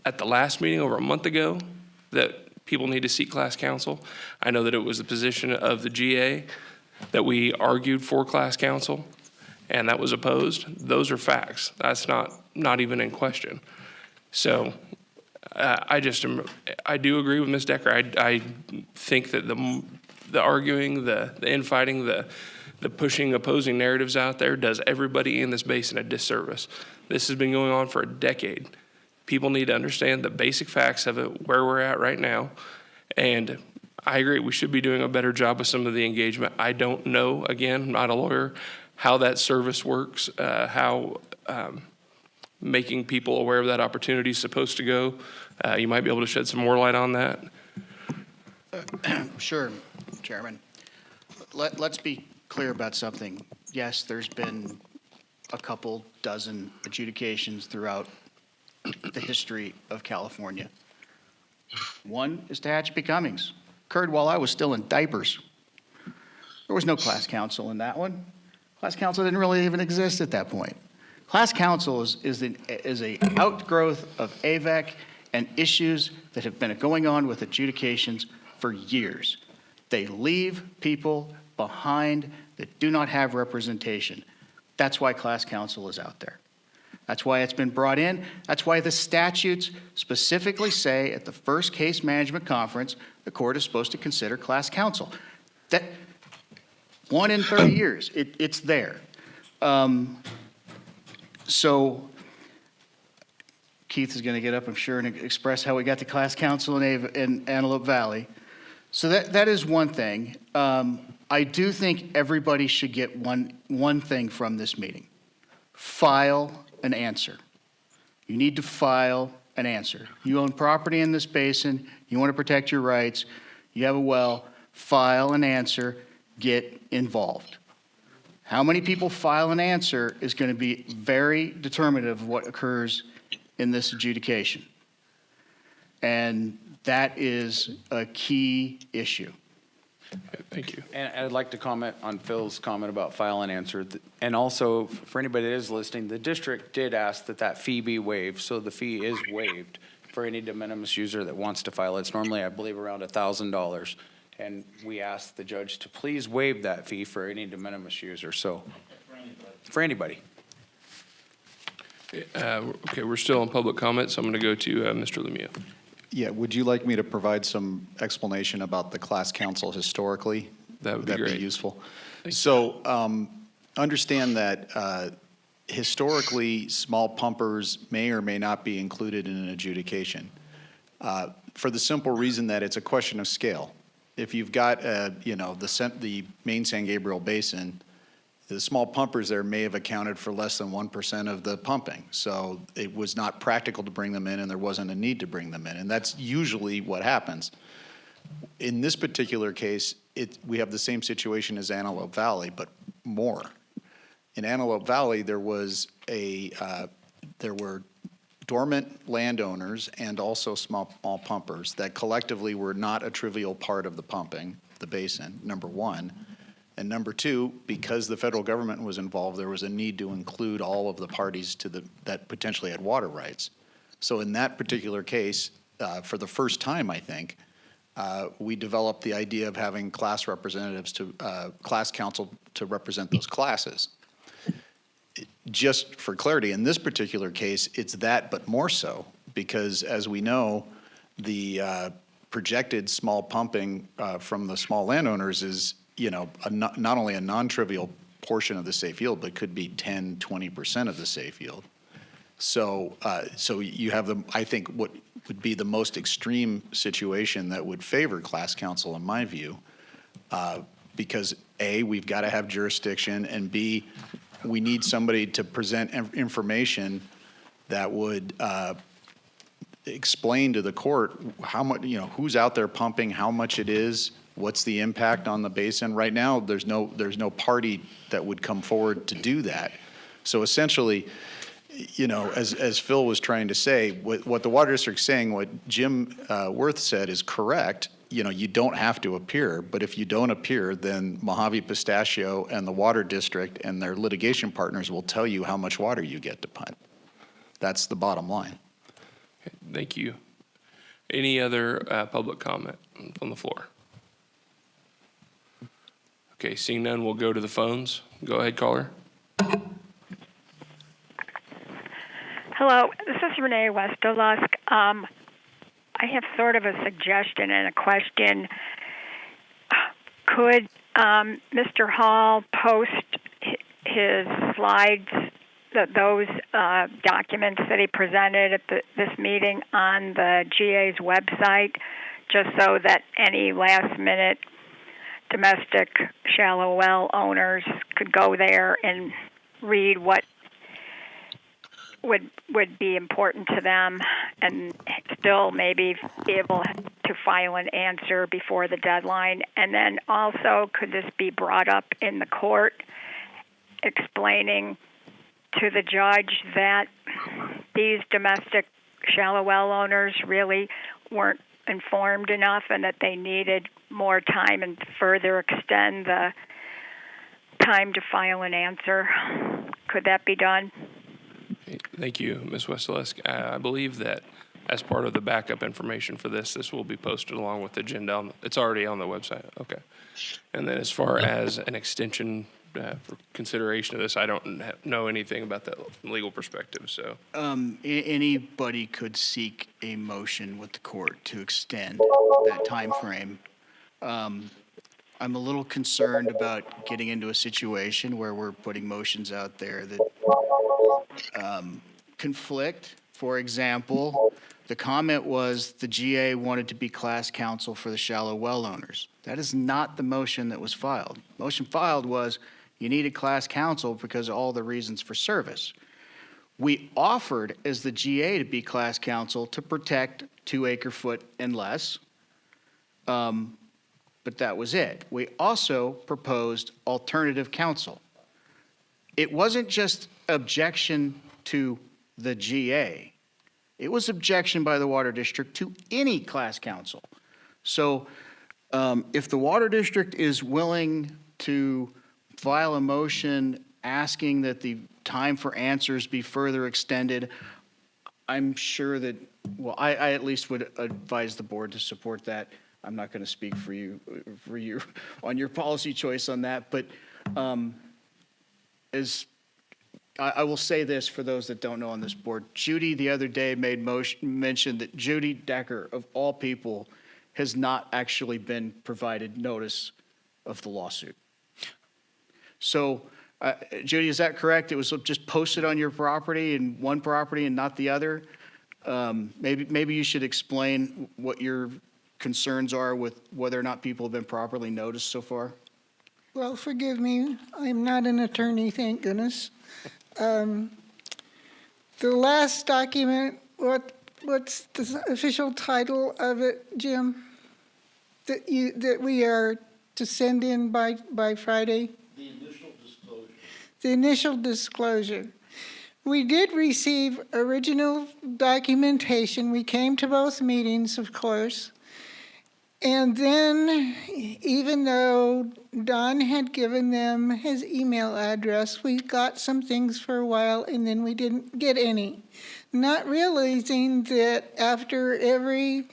at the last meeting over a month ago that people need to seek class counsel. I know that it was the position of the GA that we argued for class counsel, and that was opposed. Those are facts. That's not even in question. So I do agree with Ms. Decker. I think that the arguing, the infighting, the pushing opposing narratives out there does everybody in this basin a disservice. This has been going on for a decade. People need to understand the basic facts of it, where we're at right now. And I agree, we should be doing a better job with some of the engagement. I don't know, again, I'm not a lawyer, how that service works, how making people aware of that opportunity is supposed to go. You might be able to shed some more light on that. Sure, Chairman. Let's be clear about something. Yes, there's been a couple dozen adjudications throughout the history of California. One is Tehachapi Cummings. Occurred while I was still in diapers. There was no class counsel in that one. Class counsel didn't really even exist at that point. Class counsel is a outgrowth of AVEC and issues that have been going on with adjudications for years. They leave people behind that do not have representation. That's why class counsel is out there. That's why it's been brought in. That's why the statutes specifically say at the first case management conference, the court is supposed to consider class counsel. That 1 in 30 years, it's there. So Keith is going to get up, I'm sure, and express how we got to class counsel in Antelope Valley. So that is one thing. I do think everybody should get one thing from this meeting. File an answer. You need to file an answer. You own property in this basin. You want to protect your rights. You have a well. File an answer. Get involved. How many people file an answer is going to be very determinative of what occurs in this adjudication. And that is a key issue. Thank you. And I'd like to comment on Phil's comment about file and answer. And also, for anybody that is listening, the district did ask that fee be waived, so the fee is waived for any de minimis user that wants to file. It's normally, I believe, around $1,000. And we asked the judge to please waive that fee for any de minimis user, so. For anybody. Okay, we're still in public comment, so I'm going to go to Mr. Lemieux. Yeah, would you like me to provide some explanation about the class counsel historically? That would be great. That'd be useful. So understand that historically, small pumpers may or may not be included in an adjudication for the simple reason that it's a question of scale. If you've got, the main San Gabriel Basin, the small pumpers there may have accounted for less than 1% of the pumping. So it was not practical to bring them in, and there wasn't a need to bring them in. And that's usually what happens. In this particular case, we have the same situation as Antelope Valley, but more. In Antelope Valley, there were dormant landowners and also small pumpers that collectively were not a trivial part of the pumping, the basin, number one. And number two, because the federal government was involved, there was a need to include all of the parties that potentially had water rights. So in that particular case, for the first time, I think, we developed the idea of having class representatives class counsel to represent those classes. Just for clarity, in this particular case, it's that, but more so, because as we know, the projected small pumping from the small landowners is not only a non-trivial portion of the safe yield, but could be 10, 20% of the safe yield. So you have I think what would be the most extreme situation that would favor class counsel in my view, because A, we've got to have jurisdiction, and B, we need somebody to present information that would explain to the court how much, who's out there pumping, how much it is, What's the impact on the basin? Right now, there's no party that would come forward to do that. So essentially, you know, as Phil was trying to say, what the Water District's saying, what Jim Worth said is correct. You know, you don't have to appear, but if you don't appear, then Mojave Pistachio and the Water District and their litigation partners will tell you how much water you get to punt. That's the bottom line. Thank you. Any other public comment on the floor? Okay, seeing none, we'll go to the phones. Go ahead, caller. Hello, this is Renee Westolusk. I have sort of a suggestion and a question. Could Mr. Hall post his slides, those documents that he presented at this meeting on the GA's website, just so that any last-minute domestic shallow well owners could go there and read what would be important to them and still maybe be able to file an answer before the deadline? And then also, could this be brought up in the court, explaining to the judge that these domestic shallow well owners really weren't informed enough and that they needed more time and further extend the time to file an answer? Could that be done? Thank you, Ms. Westalesk. I believe that as part of the backup information for this will be posted along with the agenda. It's already on the website. Okay. And then as far as an extension for consideration of this, I don't know anything about that from a legal perspective. So Anybody could seek a motion with the court to extend that time frame. I'm a little concerned about getting into a situation where we're putting motions out there that conflict. For example, the comment was the GA wanted to be class counsel for the shallow well owners. That is not the motion that was filed. Motion filed was you needed class counsel because of all the reasons for service. We offered as the GA to be class counsel to protect 2 acre-foot and less, but that was it. We also proposed alternative counsel. It wasn't just objection to the GA. It was objection by the Water District to any class counsel. So if the Water District is willing to file a motion asking that the time for answers be further extended, I'm sure that, well, I at least would advise the board to support that. I'm not going to speak for you on your policy choice on that, but I will say this for those that don't know on this board. Judy the other day made mention that Judy Decker, of all people, has not actually been provided notice of the lawsuit. So, Judy, is that correct? It was just posted on your property and one property and not the other? Maybe you should explain what your concerns are with whether or not people have been properly noticed so far. Well, forgive me, I'm not an attorney, thank goodness. The last document, what's the official title of it, Jim? That we are to send in by Friday? The initial disclosure. The initial disclosure. We did receive original documentation. We came to both meetings, of course. And then, even though Don had given them his email address, we got some things for a while, and then we didn't get any. Not realizing that after every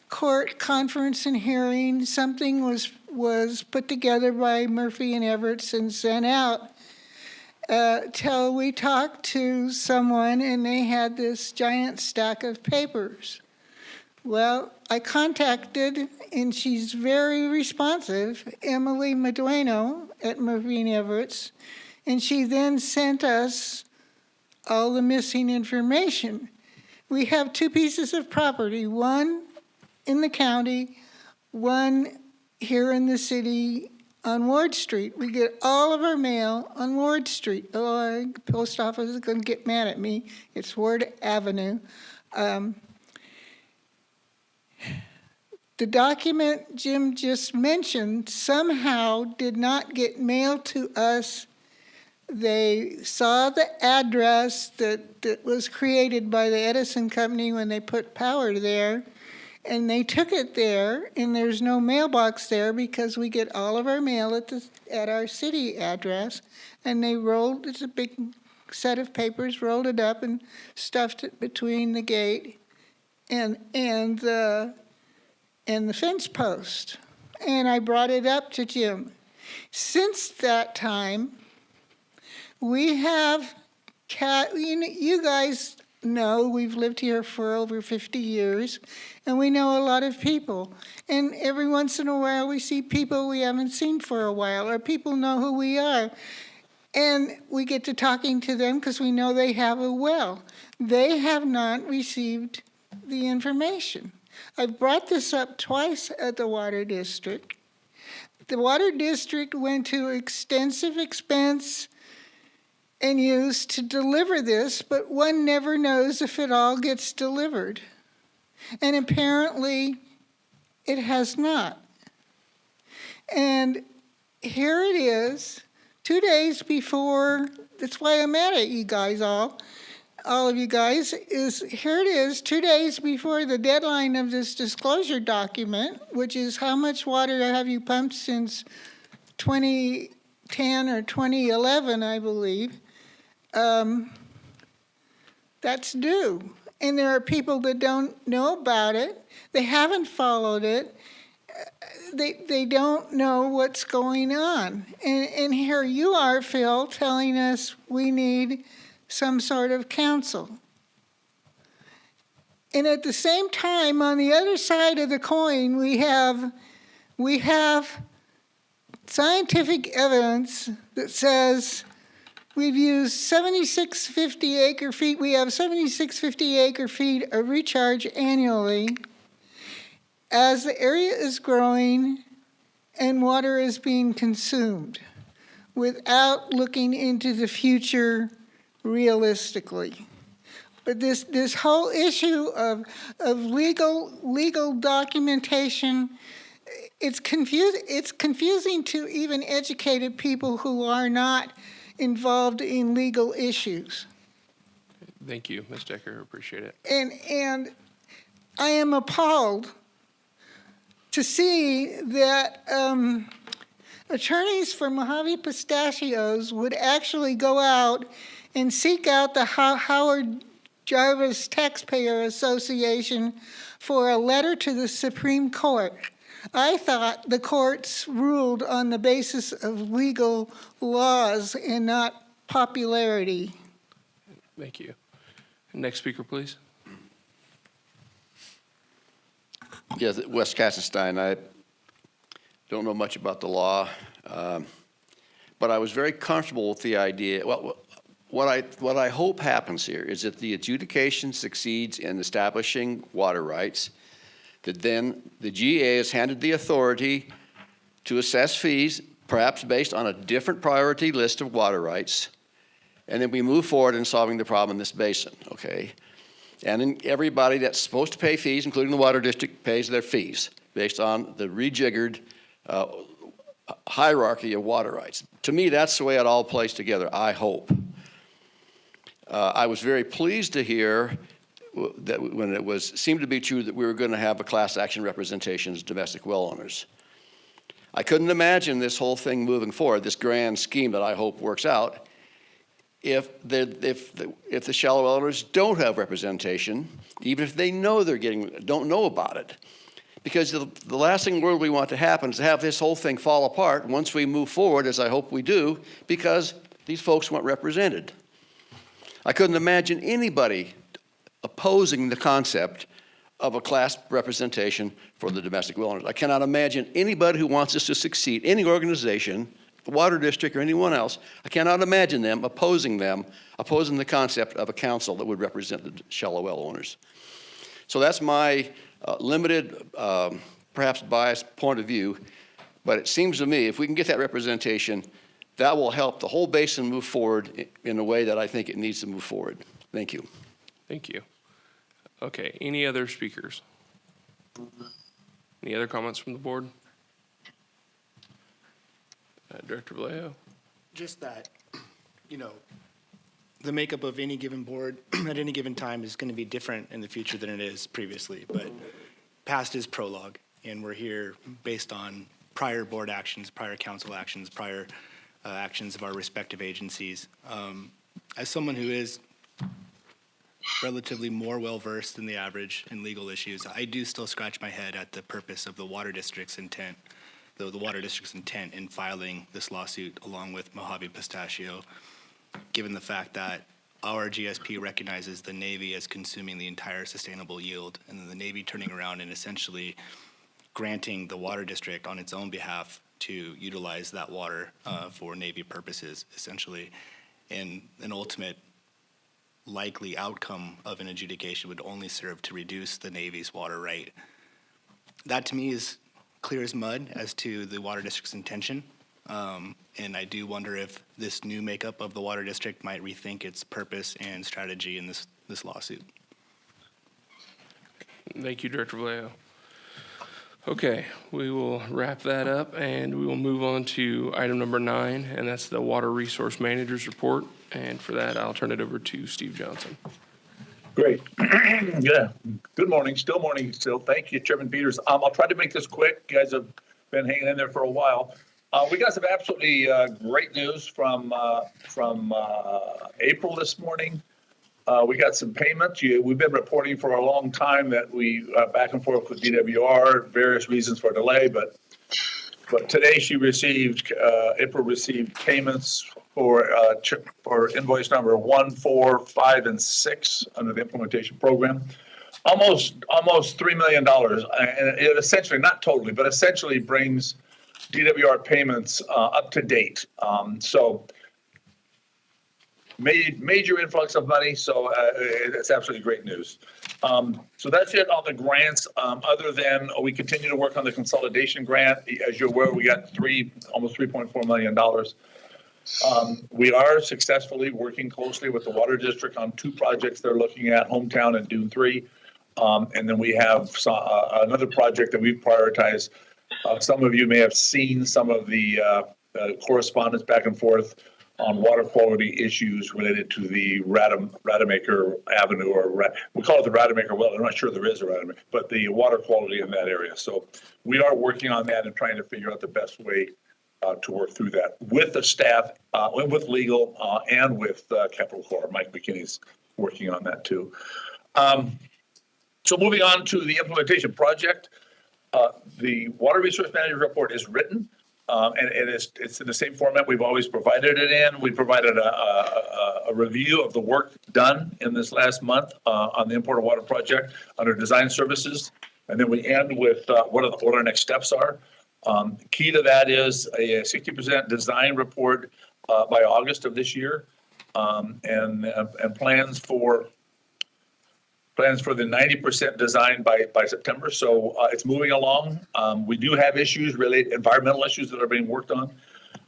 court conference and hearing, something was put together by Murphy and Everett and sent out, till we talked to someone, and they had this giant stack of papers. Well, I contacted, and she's very responsive, Emily Medueno at Murphy and Everett's, and she then sent us all the missing information. We have 2 pieces of property, one in the county, one here in the city on Ward Street. We get all of our mail on Ward Street. Oh, the post office is going to get mad at me. It's Ward Avenue. the document Jim just mentioned somehow did not get mailed to us. They saw the address that was created by the Edison Company when they put power there, and they took it there, and there's no mailbox there because we get all of our mail at our city address, and they rolled, it's a big set of papers, rolled it up and stuffed it between the gate and the fence post. And I brought it up to Jim. Since that time, we have, you guys know we've lived here for over 50 years, and we know a lot of people. And every once in a while, we see people we haven't seen for a while, or people know who we are. And we get to talking to them because we know they have a well. They have not received the information. I've brought this up twice at the Water District. The Water District went to extensive expense and use to deliver this, but one never knows if it all gets delivered. And apparently, it has not. And here it is, 2 days before, that's why I'm mad at you guys all of you guys, is here it is, 2 days before the deadline of this disclosure document, which is how much water have you pumped since 2010 or 2011, I believe. That's due. And there are people that don't know about it. They haven't followed it. They don't know what's going on. And here you are, Phil, telling us we need some sort of counsel. And at the same time, on the other side of the coin, we have scientific evidence that says we've used 7,650 acre feet. We have 7,650 acre feet of recharge annually. As the area is growing and water is being consumed without looking into the future realistically. But this whole issue of legal documentation, it's confusing to even educated people who are not involved in legal issues. Thank you, Ms. Decker, appreciate it. And I am appalled to see that attorneys for Mojave Pistachios would actually go out and seek out the Howard Jarvis Taxpayer Association for a letter to the Supreme Court. I thought the courts ruled on the basis of legal laws and not popularity. Thank you. Next speaker, please. Yes, Wes Kassenstein. I don't know much about the law, but I was very comfortable with the idea. Well, what I hope happens here is that the adjudication succeeds in establishing water rights, that then the GA is handed the authority to assess fees, perhaps based on a different priority list of water rights, and then we move forward in solving the problem in this basin, okay? And then everybody that's supposed to pay fees, including the Water District, pays their fees based on the rejiggered hierarchy of water rights. To me, that's the way it all plays together, I hope. I was very pleased to hear that when it seemed to be true that we were going to have a class action representation as domestic well owners. I couldn't imagine this whole thing moving forward, this grand scheme that I hope works out, if the shallow well owners don't have representation, even if they know don't know about it. Because the last thing in the world we want to happen is to have this whole thing fall apart once we move forward, as I hope we do, because these folks weren't represented. I couldn't imagine anybody opposing the concept of a class representation for the domestic well owners. I cannot imagine anybody who wants this to succeed, any organization, the Water District or anyone else, I cannot imagine them opposing the concept of a council that would represent the shallow well owners. So that's my limited, perhaps biased point of view, but it seems to me if we can get that representation, that will help the whole basin move forward in a way that I think it needs to move forward. Thank you. Thank you. Okay, any other speakers? Any other comments from the board? Director Vallejo? Just that, the makeup of any given board at any given time is going to be different in the future than it is previously, but past is prologue, and we're here based on prior board actions, prior council actions, prior actions of our respective agencies. As someone who is relatively more well-versed than the average in legal issues, I do still scratch my head at the purpose of the water district's intent, the water district's intent in filing this lawsuit along with Mojave Pistachio, given the fact that our GSP recognizes the Navy as consuming the entire sustainable yield, and then the Navy turning around and essentially granting the water district on its own behalf to utilize that water for Navy purposes, essentially. And an ultimate likely outcome of an adjudication would only serve to reduce the Navy's water right. That to me is clear as mud as to the water district's intention. And I do wonder if this new makeup of the water district might rethink its purpose and strategy in this lawsuit. Thank you, Director Vallejo. Okay, we will wrap that up and we will move on to item number 9, and that's the Water Resource Manager's Report. And for that, I'll turn it over to Steve Johnson. Great. Yeah. Good morning. Still morning. Still. Thank you, Chairman Peters. I'll try to make this quick. You guys have been hanging in there for a while. We got some absolutely great news from April this morning. We got some payments. We've been reporting for a long time that we back and forth with DWR, various reasons for delay, but today April received payments for invoice number 1, 4, 5, and 6 under the implementation program. Almost $3 million, and it essentially, not totally, but essentially brings DWR payments up to date. So major influx of money, so it's absolutely great news. So that's it on the grants, other than we continue to work on the consolidation grant. As you're aware, we got almost $3.4 million. We are successfully working closely with the Water District on 2 projects they're looking at, Hometown and Dune 3. And then we have another project that we've prioritized. Some of you may have seen some of the correspondence back and forth on water quality issues related to the Rademacher Avenue, or we call it the Rademacher well. I'm not sure there is a Rademacher, but the water quality in that area. So we are working on that and trying to figure out the best way to work through that with the staff, with legal, and with Capital Corps. Mike McKinney's working on that too. So moving on to the implementation project, the Water Resource Manager Report is written, and it's in the same format we've always provided it in. We provided a review of the work done in this last month on the Imported Water Project under Design Services, and then we end with what our next steps are. Key to that is a 60% design report by August of this year, and plans for the 90% design by September. So it's moving along. We do have environmental issues that are being worked on.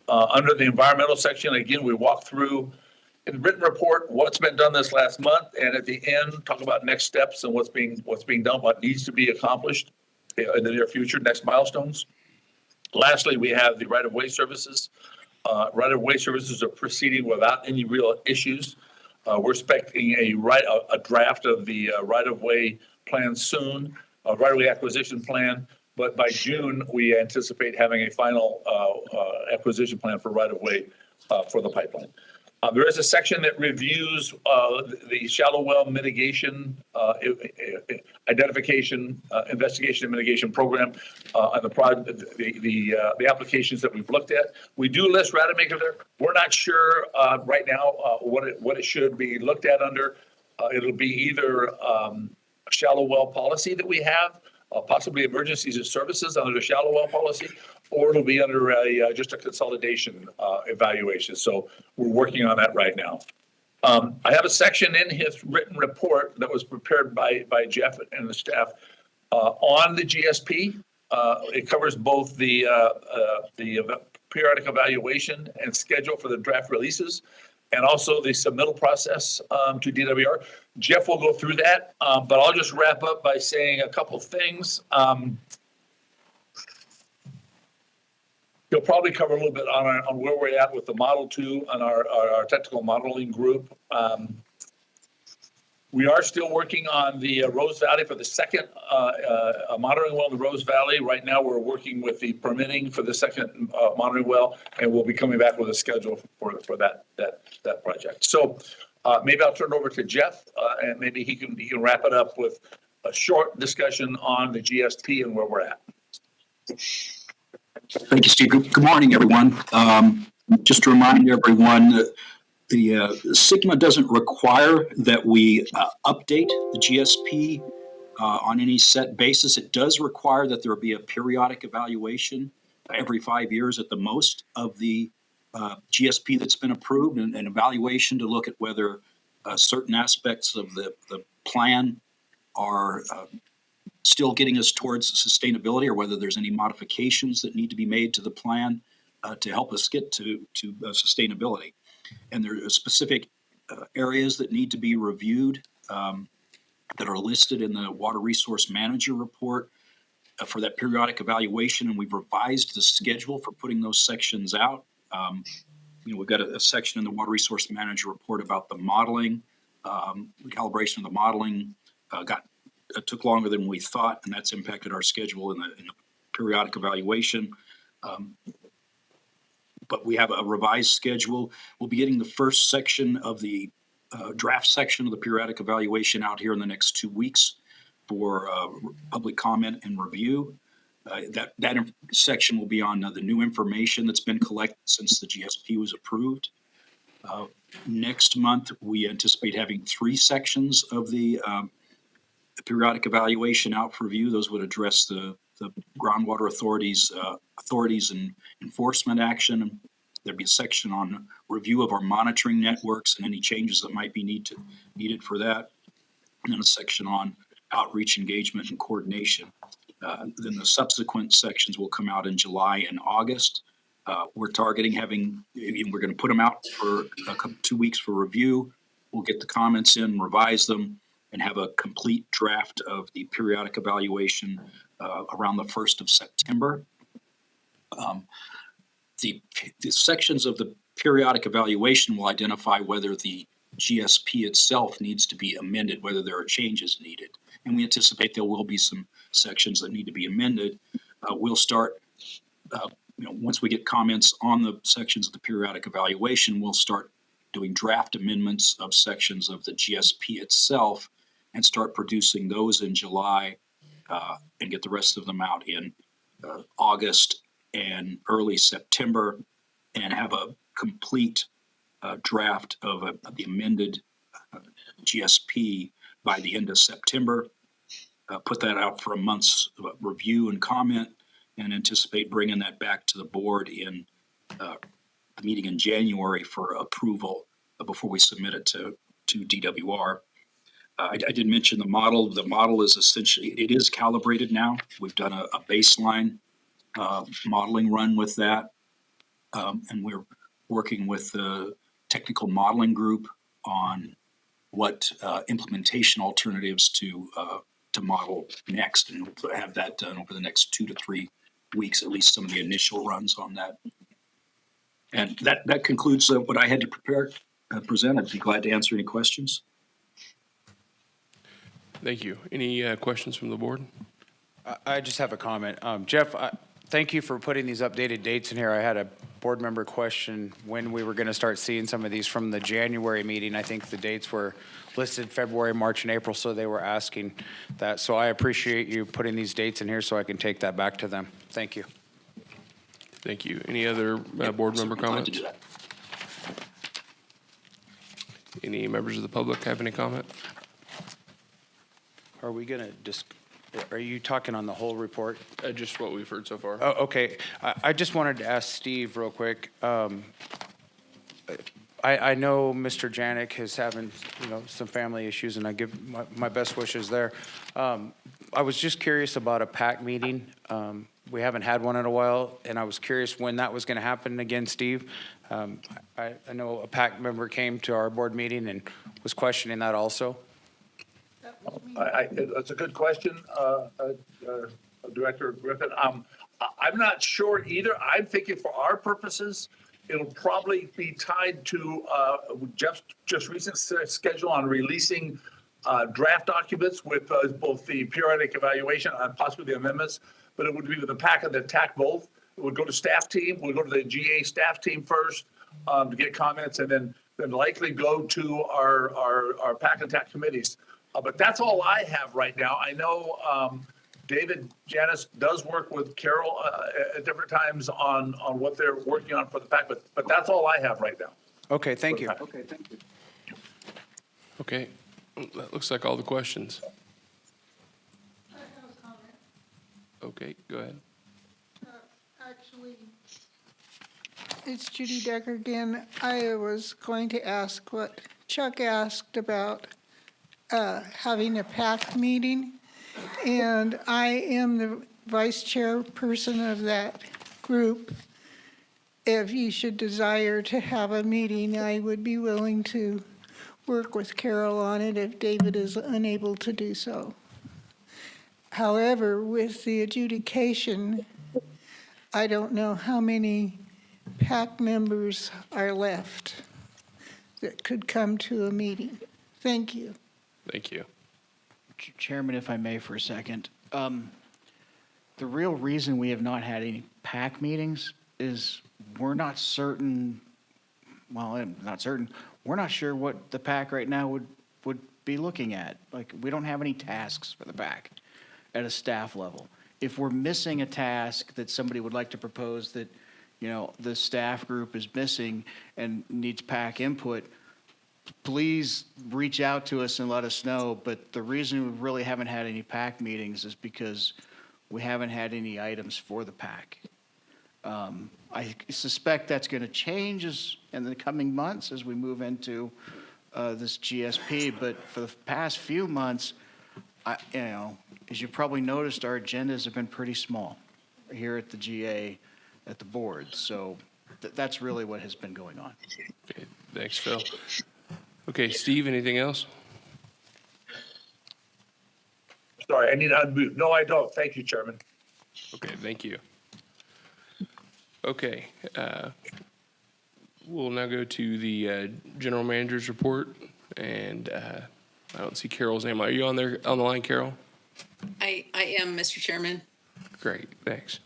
Under the environmental section, again, we walk through in the written report what's been done this last month, and at the end, talk about next steps and what's being done, what needs to be accomplished in the near future, next milestones. Lastly, we have the right-of-way services. Right-of-way services are proceeding without any real issues. We're expecting a draft of the right-of-way plan soon, a right-of-way acquisition plan. But by June, we anticipate having a final acquisition plan for right-of-way for the pipeline. There is a section that reviews the shallow well mitigation, identification, investigation, and mitigation program, and the applications that we've looked at. We do list Rademacher there. We're not sure right now what it should be looked at under. It'll be either a shallow well policy that we have, possibly emergencies and services under the shallow well policy, or it'll be under just a consolidation evaluation. So we're working on that right now. I have a section in his written report that was prepared by Jeff and the staff on the GSP. It covers both the periodic evaluation and schedule for the draft releases, and also the submittal process to DWR. Jeff will go through that, but I'll just wrap up by saying a couple things. He'll probably cover a little bit on where we're at with the Model 2 and our technical modeling group. We are still working on the Rose Valley for the second monitoring well in the Rose Valley. Right now, we're working with the permitting for the second monitoring well, and we'll be coming back with a schedule for that project. So maybe I'll turn it over to Jeff, and maybe he can wrap it up with a short discussion on the GSP and where we're at. Thank you, Steve. Good morning, everyone. Just to remind everyone, the Sigma doesn't require that we update the GSP on any set basis. It does require that there be a periodic evaluation every 5 years at the most of the GSP that's been approved, and an evaluation to look at whether certain aspects of the plan are still getting us towards sustainability, or whether there's any modifications that need to be made to the plan to help us get to sustainability. And there are specific areas that need to be reviewed that are listed in the Water Resource Manager report for that periodic evaluation, and we've revised the schedule for putting those sections out. We've got a section in the Water Resource Manager report about the modeling. The calibration of the modeling took longer than we thought, and that's impacted our schedule in the periodic evaluation. But we have a revised schedule. We'll be getting the first section of the draft section of the periodic evaluation out here in the next 2 weeks for public comment and review. That section will be on the new information that's been collected since the GSP was approved. Next month, we anticipate having 3 sections of the periodic evaluation out for review. Those would address the groundwater authorities and enforcement action. There'd be a section on review of our monitoring networks and any changes that might be needed for that. And then a section on outreach, engagement, and coordination. Then the subsequent sections will come out in July and August. We're targeting we're going to put them out for 2 weeks for review. We'll get the comments in, revise them, and have a complete draft of the periodic evaluation around the 1st of September. The sections of the periodic evaluation will identify whether the GSP itself needs to be amended, whether there are changes needed. And we anticipate there will be some sections that need to be amended. We'll start, once we get comments on the sections of the periodic evaluation, we'll start doing draft amendments of sections of the GSP itself and start producing those in July and get the rest of them out in August and early September, and have a complete draft of the amended GSP by the end of September. Put that out for a month's review and comment, and anticipate bringing that back to the board in the meeting in January for approval before we submit it to DWR. I did mention the model. The model is essentially, it is calibrated now. We've done a baseline modeling run with that. And we're working with the technical modeling group on what implementation alternatives to model next, and we'll have that done over the next 2 to 3 weeks, at least some of the initial runs on that. And that concludes what I had to present. I'd be glad to answer any questions. Thank you. Any questions from the board? I just have a comment. Jeff, thank you for putting these updated dates in here. I had a board member question when we were going to start seeing some of these from the January meeting. I think the dates were listed February, March, and April, so they were asking that. So I appreciate you putting these dates in here so I can take that back to them. Thank you. Thank you. Any other board member comments? Any members of the public have any comment? Are we going to are you talking on the whole report? Just what we've heard so far. Oh, okay. I just wanted to ask Steve real quick. I know Mr. Janik is having, some family issues, and I give my best wishes there. I was just curious about a PAC meeting. We haven't had one in a while, and I was curious when that was going to happen again, Steve. I know a PAC member came to our board meeting and was questioning that also. That's a good question, Director Griffin. I'm not sure either. I'm thinking for our purposes, it'll probably be tied to just recent schedule on releasing draft documents with both the periodic evaluation and possibly the amendments, but it would be with the packet that attack both. It would go to staff team, we'll go to the GA staff team first to get comments, and then likely go to our pack attack committees. But that's all I have right now. I know David Janis does work with Carol at different times on what they're working on for the pack, but that's all I have right now. Okay, thank you. Okay, that looks like all the questions. Okay, go ahead. Actually, it's Judy Decker again. I was going to ask what Chuck asked about having a PAC meeting, and I am the vice chairperson of that group. If you should desire to have a meeting, I would be willing to work with Carol on it if David is unable to do so. However, with the adjudication, I don't know how many PAC members are left that could come to a meeting. Thank you. Thank you. Chairman, if I may for a second. The real reason we have not had any PAC meetings is we're not certain, well, I'm not certain, we're not sure what the PAC right now would be looking at. Like, we don't have any tasks for the PAC at a staff level. If we're missing a task that somebody would like to propose that, you know, the staff group is missing and needs PAC input, please reach out to us and let us know. But the reason we really haven't had any PAC meetings is because we haven't had any items for the PAC. I suspect that's going to change in the coming months as we move into this GSP. But for the past few months, as you probably noticed, our agendas have been pretty small here at the GA, at the board. So that's really what has been going on. Okay, thanks, Phil. Okay, Steve, anything else? Sorry, I need to unmute. No, I don't. Thank you, Chairman. Okay, thank you. Okay, we'll now go to the general manager's report, and I don't see Carol's name. Are you on the line, Carol? I am, Mr. Chairman. Great, thanks.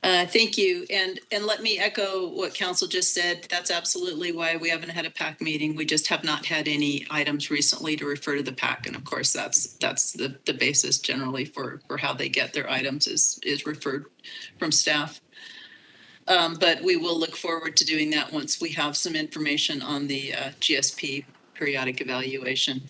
Thank you. And let me echo what council just said. That's absolutely why we haven't had a PAC meeting. We just have not had any items recently to refer to the PAC. And of course, that's the basis generally for how they get their items is referred from staff. But we will look forward to doing that once we have some information on the GSP periodic evaluation.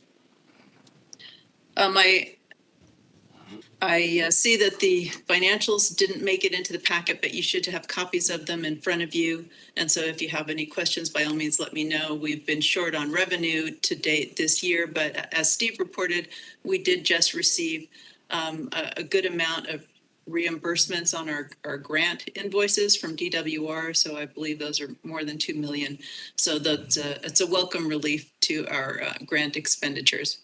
I see that the financials didn't make it into the packet, but you should have copies of them in front of you. And so if you have any questions, by all means, let me know. We've been short on revenue to date this year, but as Steve reported, we did just receive a good amount of reimbursements on our grant invoices from DWR. So I believe those are more than 2 million. So that's it's a welcome relief to our grant expenditures.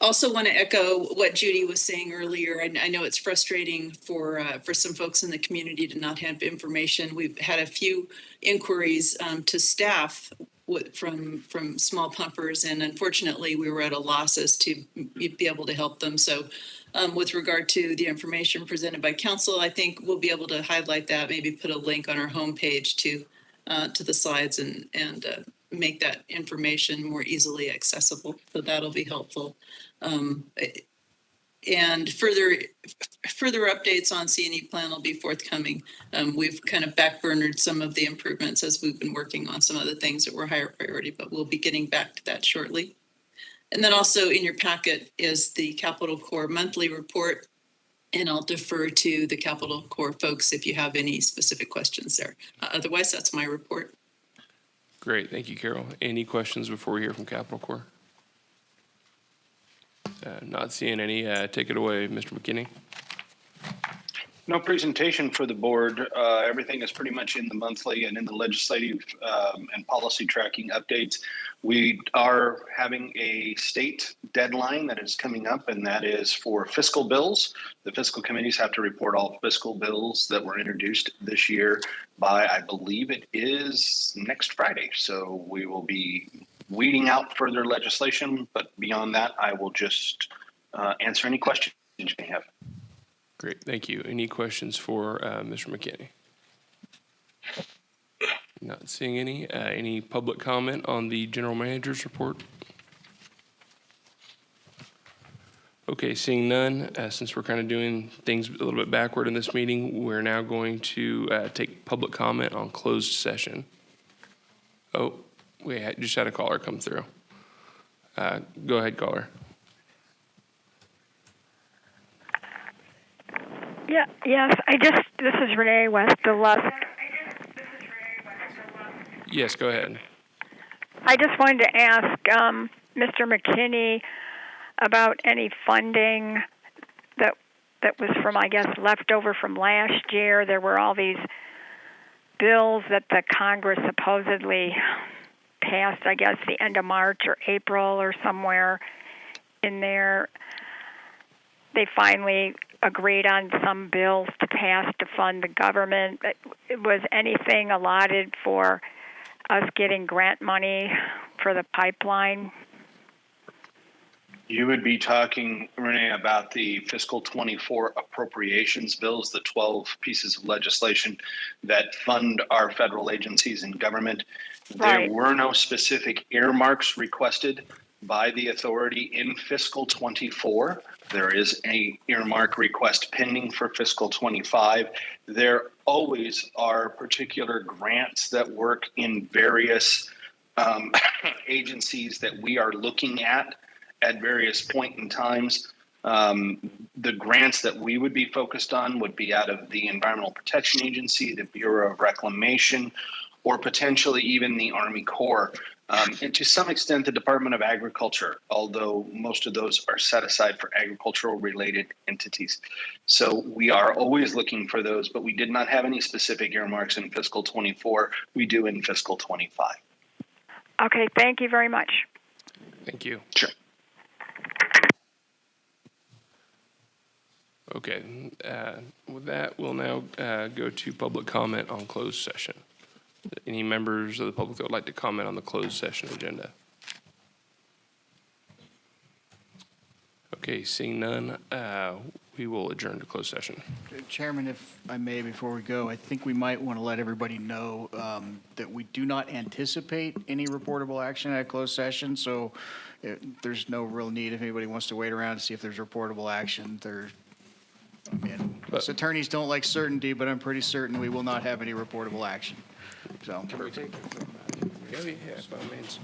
Also want to echo what Judy was saying earlier. I know it's frustrating for some folks in the community to not have information. We've had a few inquiries to staff from small pumpers, and unfortunately we were at a loss as to be able to help them. So with regard to the information presented by council, I think we'll be able to highlight that, maybe put a link on our homepage to the slides and make that information more easily accessible. So that'll be helpful. And further updates on C&E plan will be forthcoming. We've kind of backburnered some of the improvements as we've been working on some of the things that were higher priority, but we'll be getting back to that shortly. And then also in your packet is the Capital Corps monthly report, and I'll defer to the Capital Corps folks if you have any specific questions there. Otherwise, that's my report. Great, thank you, Carol. Any questions before we hear from Capital Corps? Not seeing any. Take it away, Mr. McKinney. No presentation for the board. Everything is pretty much in the monthly and in the legislative and policy tracking updates. We are having a state deadline that is coming up, and that is for fiscal bills. The fiscal committees have to report all fiscal bills that were introduced this year by, I believe it is next Friday. So we will be weeding out further legislation, but beyond that, I will just answer any questions you may have. Great, thank you. Any questions for Mr. McKinney? Not seeing any. Any public comment on the general manager's report? Okay, seeing none, since we're kind of doing things a little bit backward in this meeting, we're now going to take public comment on closed session. Oh, we just had a caller come through. Go ahead, caller. Yeah, yes, this is Renee West of Lust. Yes, go ahead. I just wanted to ask Mr. McKinney about any funding that was from, I guess, leftover from last year. There were all these bills that the Congress supposedly passed, I guess, the end of March or April or somewhere in there. They finally agreed on some bills to pass to fund the government. Was anything allotted for us getting grant money for the pipeline? You would be talking, Renee, about the fiscal 24 appropriations bills, the 12 pieces of legislation that fund our federal agencies and government. Right. There were no specific earmarks requested by the authority in fiscal 24. There is a earmark request pending for fiscal 25. There always are particular grants that work in various agencies that we are looking at various point in times. The grants that we would be focused on would be out of the Environmental Protection Agency, the Bureau of Reclamation, or potentially even the Army Corps. And to some extent, the Department of Agriculture, although most of those are set aside for agricultural related entities. So we are always looking for those, but we did not have any specific earmarks in fiscal 24. We do in fiscal 25. Okay, thank you very much. Thank you. Sure. Okay, with that, we'll now go to public comment on closed session. Any members of the public that would like to comment on the closed session agenda? Okay, seeing none, we will adjourn to closed session. Chairman, if I may, before we go, I think we might want to let everybody know that we do not anticipate any reportable action at a closed session, so there's no real need if anybody wants to wait around to see if there's reportable action. Us attorneys don't like certainty, but I'm pretty certain we will not have any reportable action. So. Can we take? Yeah, by all means.